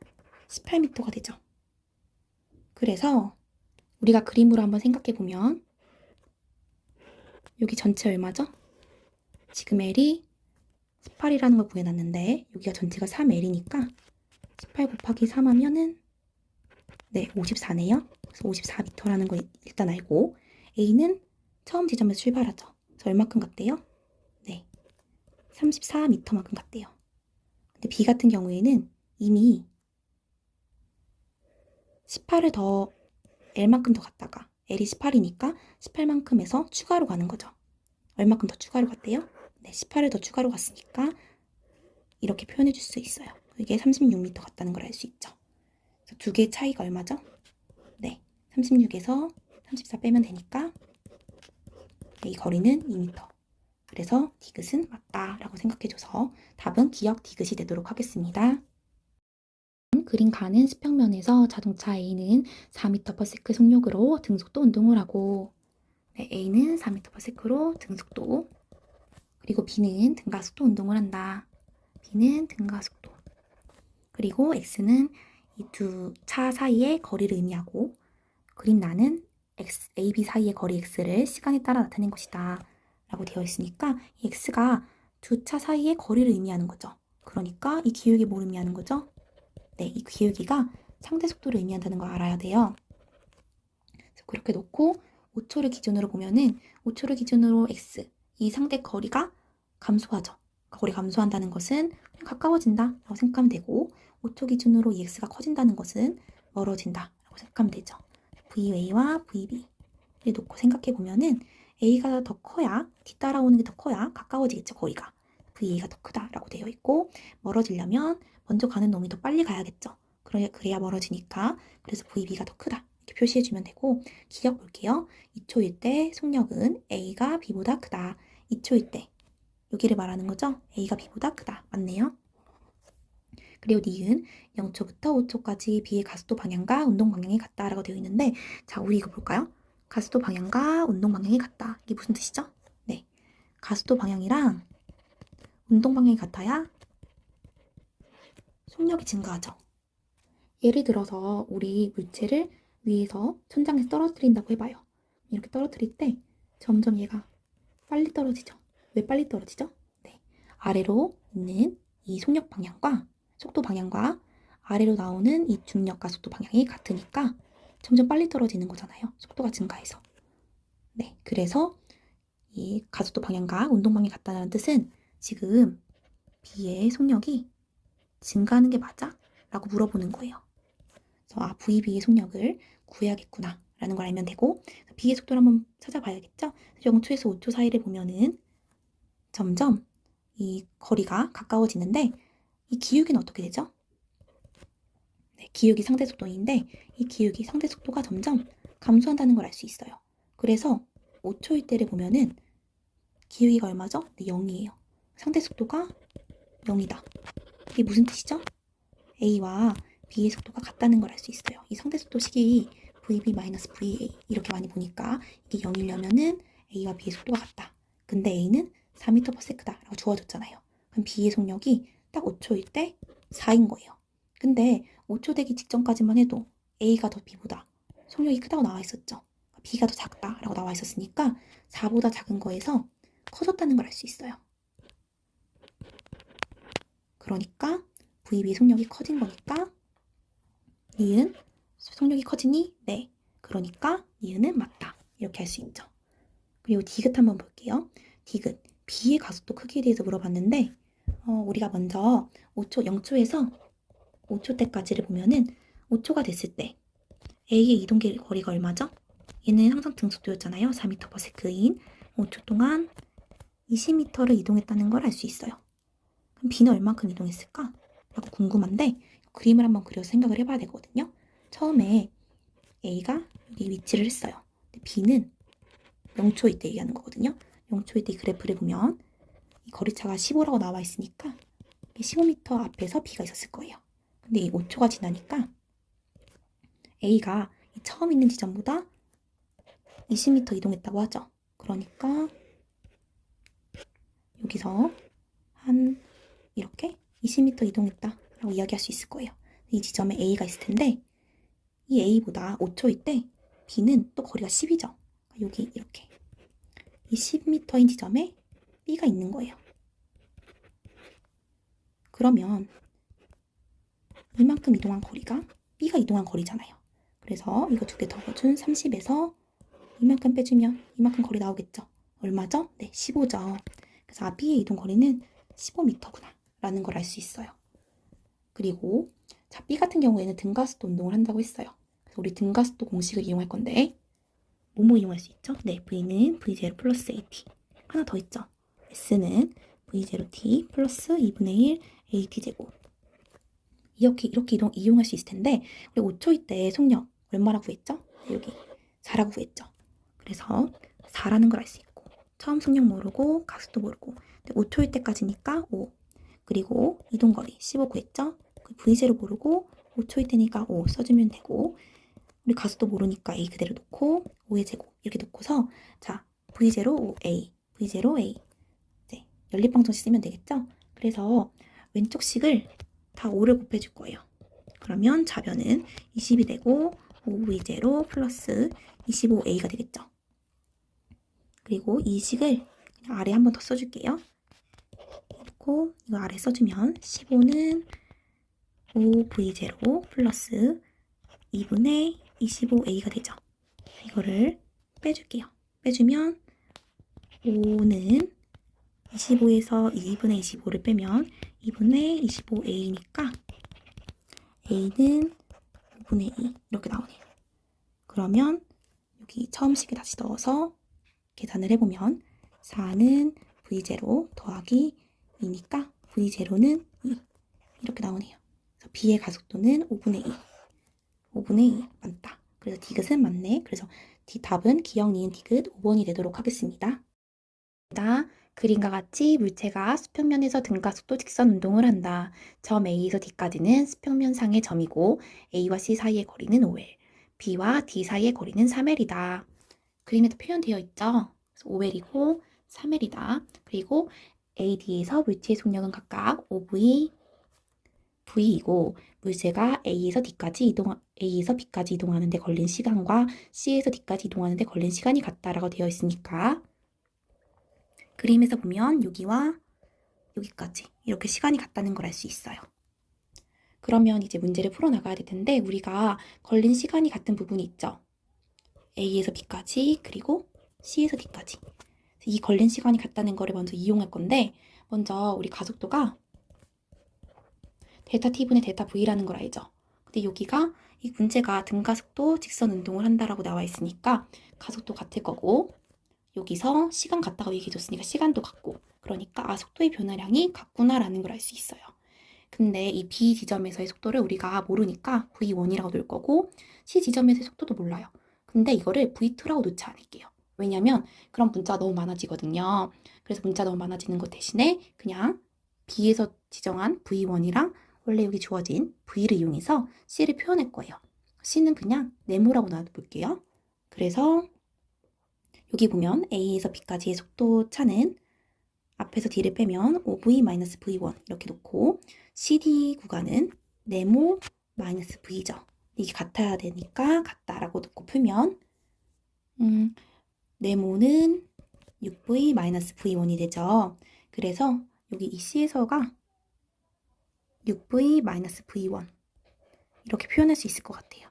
18m가 되죠. 그래서 우리가 그림으로 한번 생각해보면 여기 전체 얼마죠? 지금 L이 18이라는 걸 구해놨는데 여기가 전체가 3L이니까 18 곱하기 3 하면은 네, 54네요. 그래서 54m라는 거 일단 알고 A는 처음 지점에서 출발하죠. 그래서 얼마큼 갔대요? 네, 34m만큼 갔대요. 근데 B 같은 경우에는 이미 18을 더 L만큼 더 갔다가 L이 18이니까 18만큼에서 추가로 가는 거죠. 얼마큼 더 추가로 갔대요? 네, 18을 더 추가로 갔으니까 이렇게 표현해 줄 수 있어요. 이게 36m 갔다는 걸 알 수 있죠. 두 개의 차이가 얼마죠? 네, 36에서 34 빼면 되니까 이 거리는 2m. 그래서 디귿은 맞다라고 생각해줘서 답은 기역 디귿이 되도록 하겠습니다. 그림 가는 수평면에서 자동차 A는 4m/s 속력으로 등속도 운동을 하고 네, A는 4m/s로 등속도 그리고 B는 등가속도 운동을 한다. B는 등가속도 그리고 X는 이 두 차 사이의 거리를 의미하고 그림란은 X, A, B 사이의 거리 X를 시간에 따라 나타낸 것이다 라고 되어 있으니까 이 X가 두 차 사이의 거리를 의미하는 거죠. 그러니까 이 기울기 뭘 의미하는 거죠? 네, 이 기울기가 상대 속도를 의미한다는 걸 알아야 돼요. 그래서 그렇게 놓고 5초를 기준으로 보면은 5초를 기준으로 X, 이 상대 거리가 감소하죠. 거리 감소한다는 것은 가까워진다 라고 생각하면 되고 5초 기준으로 이 X가 커진다는 것은 멀어진다 라고 생각하면 되죠. VA와 VB를 놓고 생각해 보면은 A가 더 커야 뒤따라오는 게 더 커야 가까워지겠죠. 거리가 VA가 더 크다라고 되어 있고 멀어지려면 먼저 가는 놈이 더 빨리 가야겠죠. 그래야 멀어지니까 그래서 VB가 더 크다 이렇게 표시해 주면 되고 기억 볼게요. 2초일 때 속력은 A가 B보다 크다. 2초일 때 여기를 말하는 거죠. A가 B보다 크다. 맞네요. 그리고 니은 0초부터 5초까지 B의 가속도 방향과 운동 방향이 같다라고 되어 있는데 자, 우리 이거 볼까요? 가속도 방향과 운동 방향이 같다. 이게 무슨 뜻이죠? 네, 가속도 방향이랑 운동 방향이 같아야 속력이 증가하죠. 예를 들어서 우리 물체를 위에서 천장에서 떨어뜨린다고 해봐요. 이렇게 떨어뜨릴 때 점점 얘가 빨리 떨어지죠. 왜 빨리 떨어지죠? 네, 아래로 있는 이 속력 방향과 속도 방향과 아래로 나오는 이 중력과 속도 방향이 같으니까 점점 빨리 떨어지는 거잖아요. 속도가 증가해서. 네, 그래서 이 가속도 방향과 운동 방향이 같다는 뜻은 지금 B의 속력이 증가하는 게 맞아? 라고 물어보는 거예요. 그래서 VB의 속력을 구해야겠구나 라는 걸 알면 되고 B의 속도를 한번 찾아봐야겠죠? 0초에서 5초 사이를 보면은 점점 이 거리가 가까워지는데 이 기울기는 어떻게 되죠? 네, 기울기 상대 속도인데 이 기울기 상대 속도가 점점 감소한다는 걸 알 수 있어요. 그래서 5초일 때를 보면은 기울기가 얼마죠? 네, 0이에요. 상대 속도가 0이다. 이게 무슨 뜻이죠? A와 B의 속도가 같다는 걸 알 수 있어요. 이 상대 속도 식이 VB-VA 이렇게 많이 보니까 이게 0이려면은 A와 B의 속도가 같다. 근데 A는 4m/s라고 주어졌잖아요. 그럼 B의 속력이 딱 5초일 때 4인 거예요. 근데 5초 되기 직전까지만 해도 A가 더 B보다 속력이 크다고 나와 있었죠. B가 더 작다라고 나와 있었으니까 4보다 작은 거에서 커졌다는 걸 알 수 있어요. 그러니까 VB의 속력이 커진 거니까 니은 속력이 커지니 네. 그러니까 니은은 맞다. 이렇게 할 수 있죠. 그리고 디귿 한번 볼게요. 디귿 B의 가속도 크기에 대해서 물어봤는데 우리가 먼저 5초, 0초에서 5초 때까지를 보면은 5초가 됐을 때 A의 이동 거리가 얼마죠? 얘는 항상 등속도였잖아요. 4m/s인 5초 동안 20m를 이동했다는 걸 알 수 있어요. 그럼 B는 얼만큼 이동했을까? 라고 궁금한데 그림을 한번 그려서 생각을 해봐야 되거든요. 처음에 A가 여기 위치를 했어요. B는 0초일 때 얘기하는 거거든요. 0초일 때 이 그래프를 보면 이 거리차가 15라고 나와 있으니까 15m 앞에서 B가 있었을 거예요. 근데 이 5초가 지나니까 A가 이 처음 있는 지점보다 20m 이동했다고 하죠. 그러니까 여기서 한 이렇게 20m 이동했다라고 이야기할 수 있을 거예요. 이 지점에 A가 있을 텐데 이 A보다 5초일 때 B는 또 거리가 10이죠. 여기 이렇게 이 10m인 지점에 B가 있는 거예요. 그러면 이만큼 이동한 거리가 B가 이동한 거리잖아요. 그래서 이거 두 개 더해준 30에서 이만큼 빼주면 이만큼 거리 나오겠죠. 얼마죠? 네, 15죠. 그래서 B의 이동 거리는 15m구나 라는 걸 알 수 있어요. 그리고 자, B 같은 경우에는 등가속도 운동을 한다고 했어요. 그래서 우리 등가속도 공식을 이용할 건데 뭐뭐 이용할 수 있죠? 네, V는 V0 플러스 AT. 하나 더 있죠? S는 V0T 플러스 2분의 1 AT 제곱. 이렇게 이용할 수 있을 텐데 우리 5초일 때 속력 얼마라고 구했죠? 여기 4라고 구했죠. 그래서 4라는 걸 알 수 있고 처음 속력 모르고 가속도 모르고 5초일 때까지니까 5 그리고 이동거리 15 구했죠. V0 모르고 5초일 때니까 5 써주면 되고 우리 가속도 모르니까 A 그대로 놓고 5의 제곱 이렇게 놓고서 자 V0 5A V0 A 이제 연립방정식 쓰면 되겠죠. 그래서 왼쪽식을 다 5를 곱해줄 거예요. 그러면 좌변은 20이 되고 5V0 플러스 25A가 되겠죠. 그리고 이 식을 그냥 아래 한 번 더 써줄게요. 이렇게 이거 아래 써주면 15는 5V0 플러스 2분의 25A가 되죠. 이거를 빼줄게요. 빼주면 5는 25에서 2분의 25를 빼면 2분의 25A니까 A는 5분의 2 이렇게 나오네요. 그러면 여기 처음 식에 다시 넣어서 계산을 해보면 4는 V0 더하기 2니까 V0는 2 이렇게 나오네요. 그래서 B의 가속도는 5분의 2 5분의 2 맞다. 그래서 디귿은 맞네. 그래서 답은 기억 니은 디귿 5번이 되도록 하겠습니다. 그림과 같이 물체가 수평면에서 등가속도 직선 운동을 한다. 점 A에서 D까지는 수평면상의 점이고 A와 C 사이의 거리는 5L, B와 D 사이의 거리는 3L이다. 그림에도 표현되어 있죠. 5L이고 3L이다. 그리고 AD에서 물체의 속력은 각각 5V, V이고 물체가 A에서 B까지 이동하는 데 걸린 시간과 C에서 D까지 이동하는 데 걸린 시간이 같다라고 되어 있으니까 그림에서 보면 여기와 여기까지 이렇게 시간이 같다는 걸 알 수 있어요. 그러면 이제 문제를 풀어나가야 될 텐데 우리가 걸린 시간이 같은 부분이 있죠. A에서 B까지 그리고 C에서 D까지 이 걸린 시간이 같다는 거를 먼저 이용할 건데 먼저 우리 가속도가 델타 T분의 델타 V라는 걸 알죠. 근데 여기가 이 문제가 등가속도 직선 운동을 한다라고 나와 있으니까 가속도 같을 거고 여기서 시간 같다고 얘기해줬으니까 시간도 같고 그러니까 속도의 변화량이 같구나라는 걸 알 수 있어요. 근데 이 B 지점에서의 속도를 우리가 모르니까 V1이라고 놓을 거고 C 지점에서의 속도도 몰라요. 근데 이거를 V2라고 놓지 않을게요. 왜냐면 그런 문자가 너무 많아지거든요. 그래서 문자 너무 많아지는 것 대신에 그냥 B에서 지정한 V1이랑 원래 여기 주어진 V를 이용해서 C를 표현할 거예요. C는 그냥 네모라고 놔볼게요. 그래서 여기 보면 A에서 B까지의 속도 차는 앞에서 D를 빼면 5V-V1 이렇게 놓고 CD 구간은 네모 마이너스 V죠. 이게 같아야 되니까 같다라고 놓고 풀면 네모는 6V-V1이 되죠. 그래서 여기 이 C에서가 6V-V1 이렇게 표현할 수 있을 것 같아요.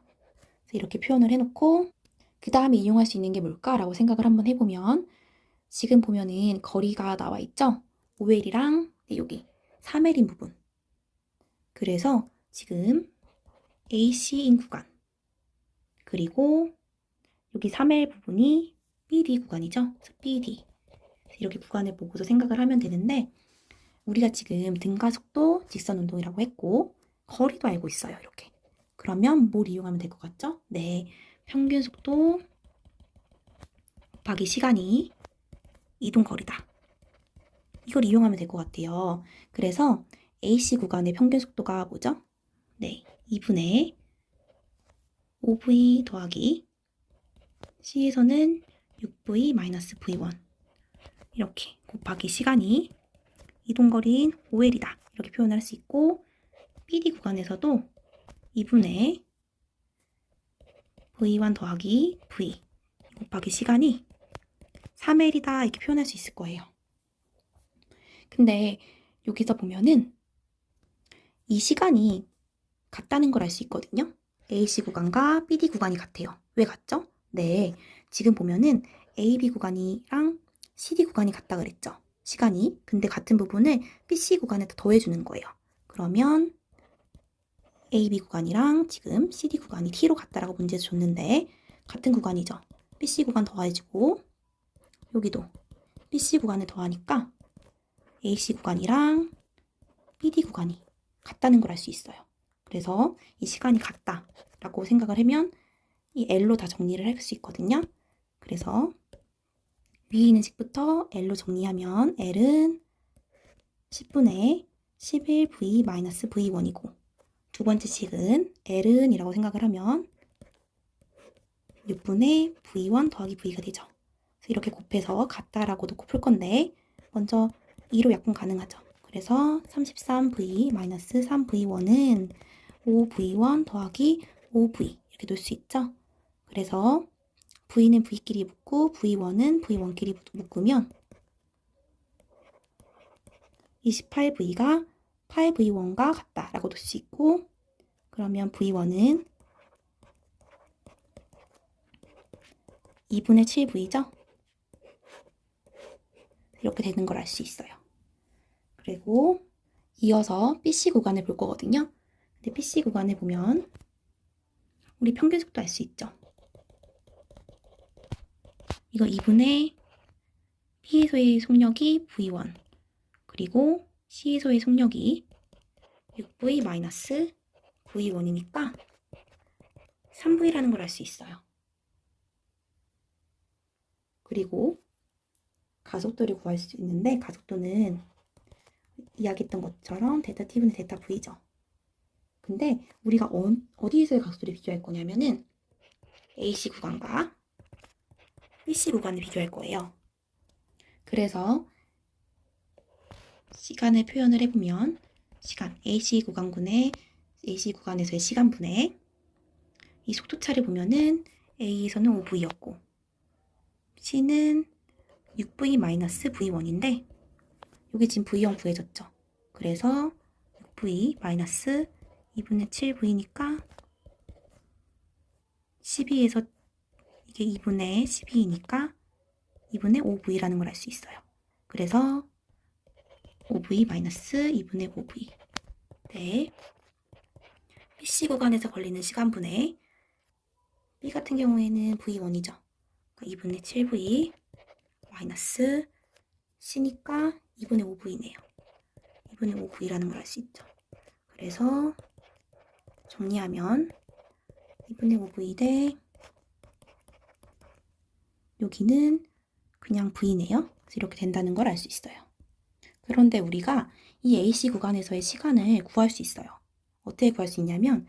그래서 이렇게 표현을 해놓고 그 다음에 이용할 수 있는 게 뭘까라고 생각을 한번 해보면 지금 보면은 거리가 나와 있죠? 5L이랑 여기 3L인 부분. 그래서 지금 AC인 구간 그리고 여기 3L 부분이 BD 구간이죠? 그래서 BD 이렇게 구간을 보고서 생각을 하면 되는데 우리가 지금 등가속도 직선 운동이라고 했고 거리도 알고 있어요. 이렇게. 그러면 뭘 이용하면 될 것 같죠? 네, 평균 속도 곱하기 시간이 이동 거리다. 이걸 이용하면 될 것 같아요. 그래서 AC 구간의 평균 속도가 뭐죠? 네, 2분의 5V 더하기 C에서는 6V 마이너스 V1 이렇게 곱하기 시간이 이동거리인 OL이다. 이렇게 표현할 수 있고 PD 구간에서도 2분의 V1 더하기 V 곱하기 시간이 3L이다. 이렇게 표현할 수 있을 거예요. 근데 여기서 보면은 이 시간이 같다는 걸 알 수 있거든요. AC 구간과 BD 구간이 같아요. 왜 같죠? 네, 지금 보면은 AB 구간이랑 CD 구간이 같다 그랬죠. 시간이. 근데 같은 부분을 BC 구간에 더해주는 거예요. 그러면 AB 구간이랑 지금 CD 구간이 T로 같다라고 문제에서 줬는데 같은 구간이죠. BC 구간 더해지고 여기도 BC 구간을 더하니까 AC 구간이랑 BD 구간이 같다는 걸 알 수 있어요. 그래서 이 시간이 같다라고 생각을 하면 이 L로 다 정리를 할 수 있거든요. 그래서 위에 있는 식부터 L로 정리하면 L은 10분의 11V-V1이고 두 번째 식은 L은 이라고 생각을 하면 6분의 V1 더하기 V가 되죠. 그래서 이렇게 곱해서 같다라고 놓고 풀 건데 먼저 2로 약분 가능하죠. 그래서 33V-3V1은 5V1 더하기 5V 이렇게 놓을 수 있죠. 그래서 V는 V끼리 묶고 V1은 V1끼리 묶으면 28V가 8V1과 같다라고 놓을 수 있고 그러면 V1은 2분의 7V죠. 이렇게 되는 걸 알 수 있어요. 그리고 이어서 BC 구간을 볼 거거든요. 근데 BC 구간을 보면 우리 평균 속도 알 수 있죠. 이거 2분의 P에서의 속력이 V1 그리고 C에서의 속력이 6V 마이너스 V1이니까 3V라는 걸 알 수 있어요. 그리고 가속도를 구할 수 있는데 가속도는 이야기했던 것처럼 데타 T분의 데타 V죠. 근데 우리가 어디에서의 가속도를 비교할 거냐면은 AC 구간과 BC 구간을 비교할 거예요. 그래서 시간을 표현을 해보면 시간 AC 구간에서의 시간분의 이 속도차를 보면은 A에서는 5V였고 C는 6V-V1인데 여기 지금 V0 구해졌죠. 그래서 6V 마이너스 2분의 7V니까 12에서 이게 2분의 12이니까 2분의 5V라는 걸 알 수 있어요. 그래서 5V 마이너스 2분의 5V 네. PC 구간에서 걸리는 시간분의 B 같은 경우에는 V1이죠. 그러니까 2분의 7V 마이너스 C니까 2분의 5V네요. 2분의 5V라는 걸 알 수 있죠. 그래서 정리하면 2분의 5V 대 여기는 그냥 V네요. 그래서 이렇게 된다는 걸 알 수 있어요. 그런데 우리가 이 AC 구간에서의 시간을 구할 수 있어요. 어떻게 구할 수 있냐면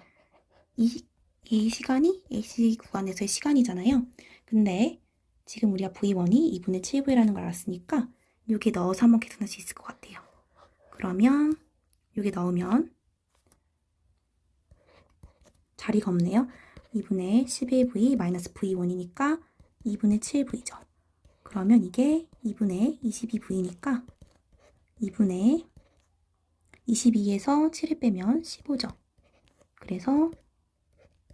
이 시간이 AC 구간에서의 시간이잖아요. 근데 지금 우리가 V1이 2분의 7V라는 걸 알았으니까 여기 넣어서 한번 계산할 수 있을 것 같아요. 그러면 여기 넣으면 자리가 없네요. 2분의 11V 마이너스 V1이니까 2분의 7V죠. 그러면 이게 2분의 22V니까 2분의 22에서 7을 빼면 15죠. 그래서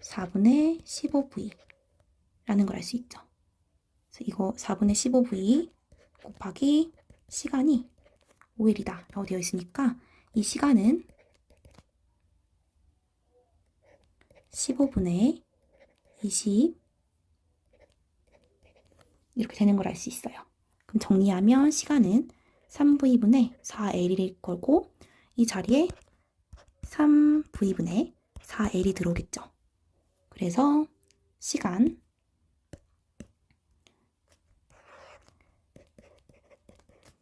4분의 15V라는 걸 알 수 있죠. 그래서 이거 4분의 15V 곱하기 시간이 5일이다 라고 되어 있으니까 이 시간은 15분의 20 이렇게 되는 걸 알 수 있어요. 그럼 정리하면 시간은 3V분의 4L일 거고 이 자리에 3V분의 4L이 들어오겠죠. 그래서 시간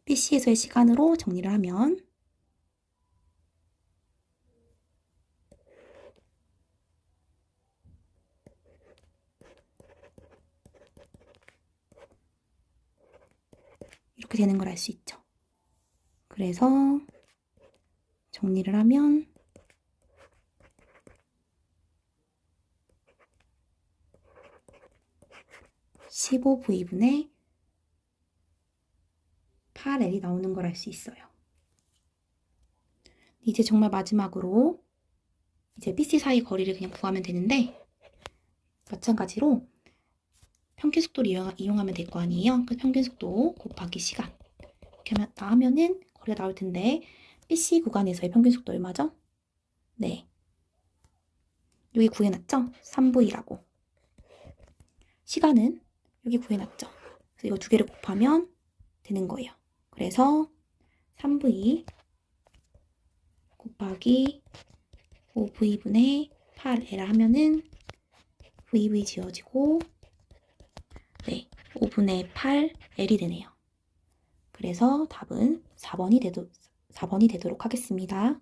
BC에서의 시간으로 정리를 하면 이렇게 되는 걸 알 수 있죠. 그래서 정리를 하면 15V분의 8L이 나오는 걸 알 수 있어요. 이제 정말 마지막으로 이제 BC 사이 거리를 그냥 구하면 되는데 마찬가지로 평균속도를 이용하면 될 거 아니에요. 그 평균속도 곱하기 시간 이렇게 하면은 거리가 나올 텐데 BC 구간에서의 평균속도 얼마죠? 네, 여기 구해놨죠? 3V라고. 시간은 여기 구해놨죠? 그래서 이거 두 개를 곱하면 되는 거예요. 그래서 3V 곱하기 5V분의 8L 하면은 VV 지워지고 네, 5분의 8L이 되네요. 그래서 답은 4번이 되도록 하겠습니다.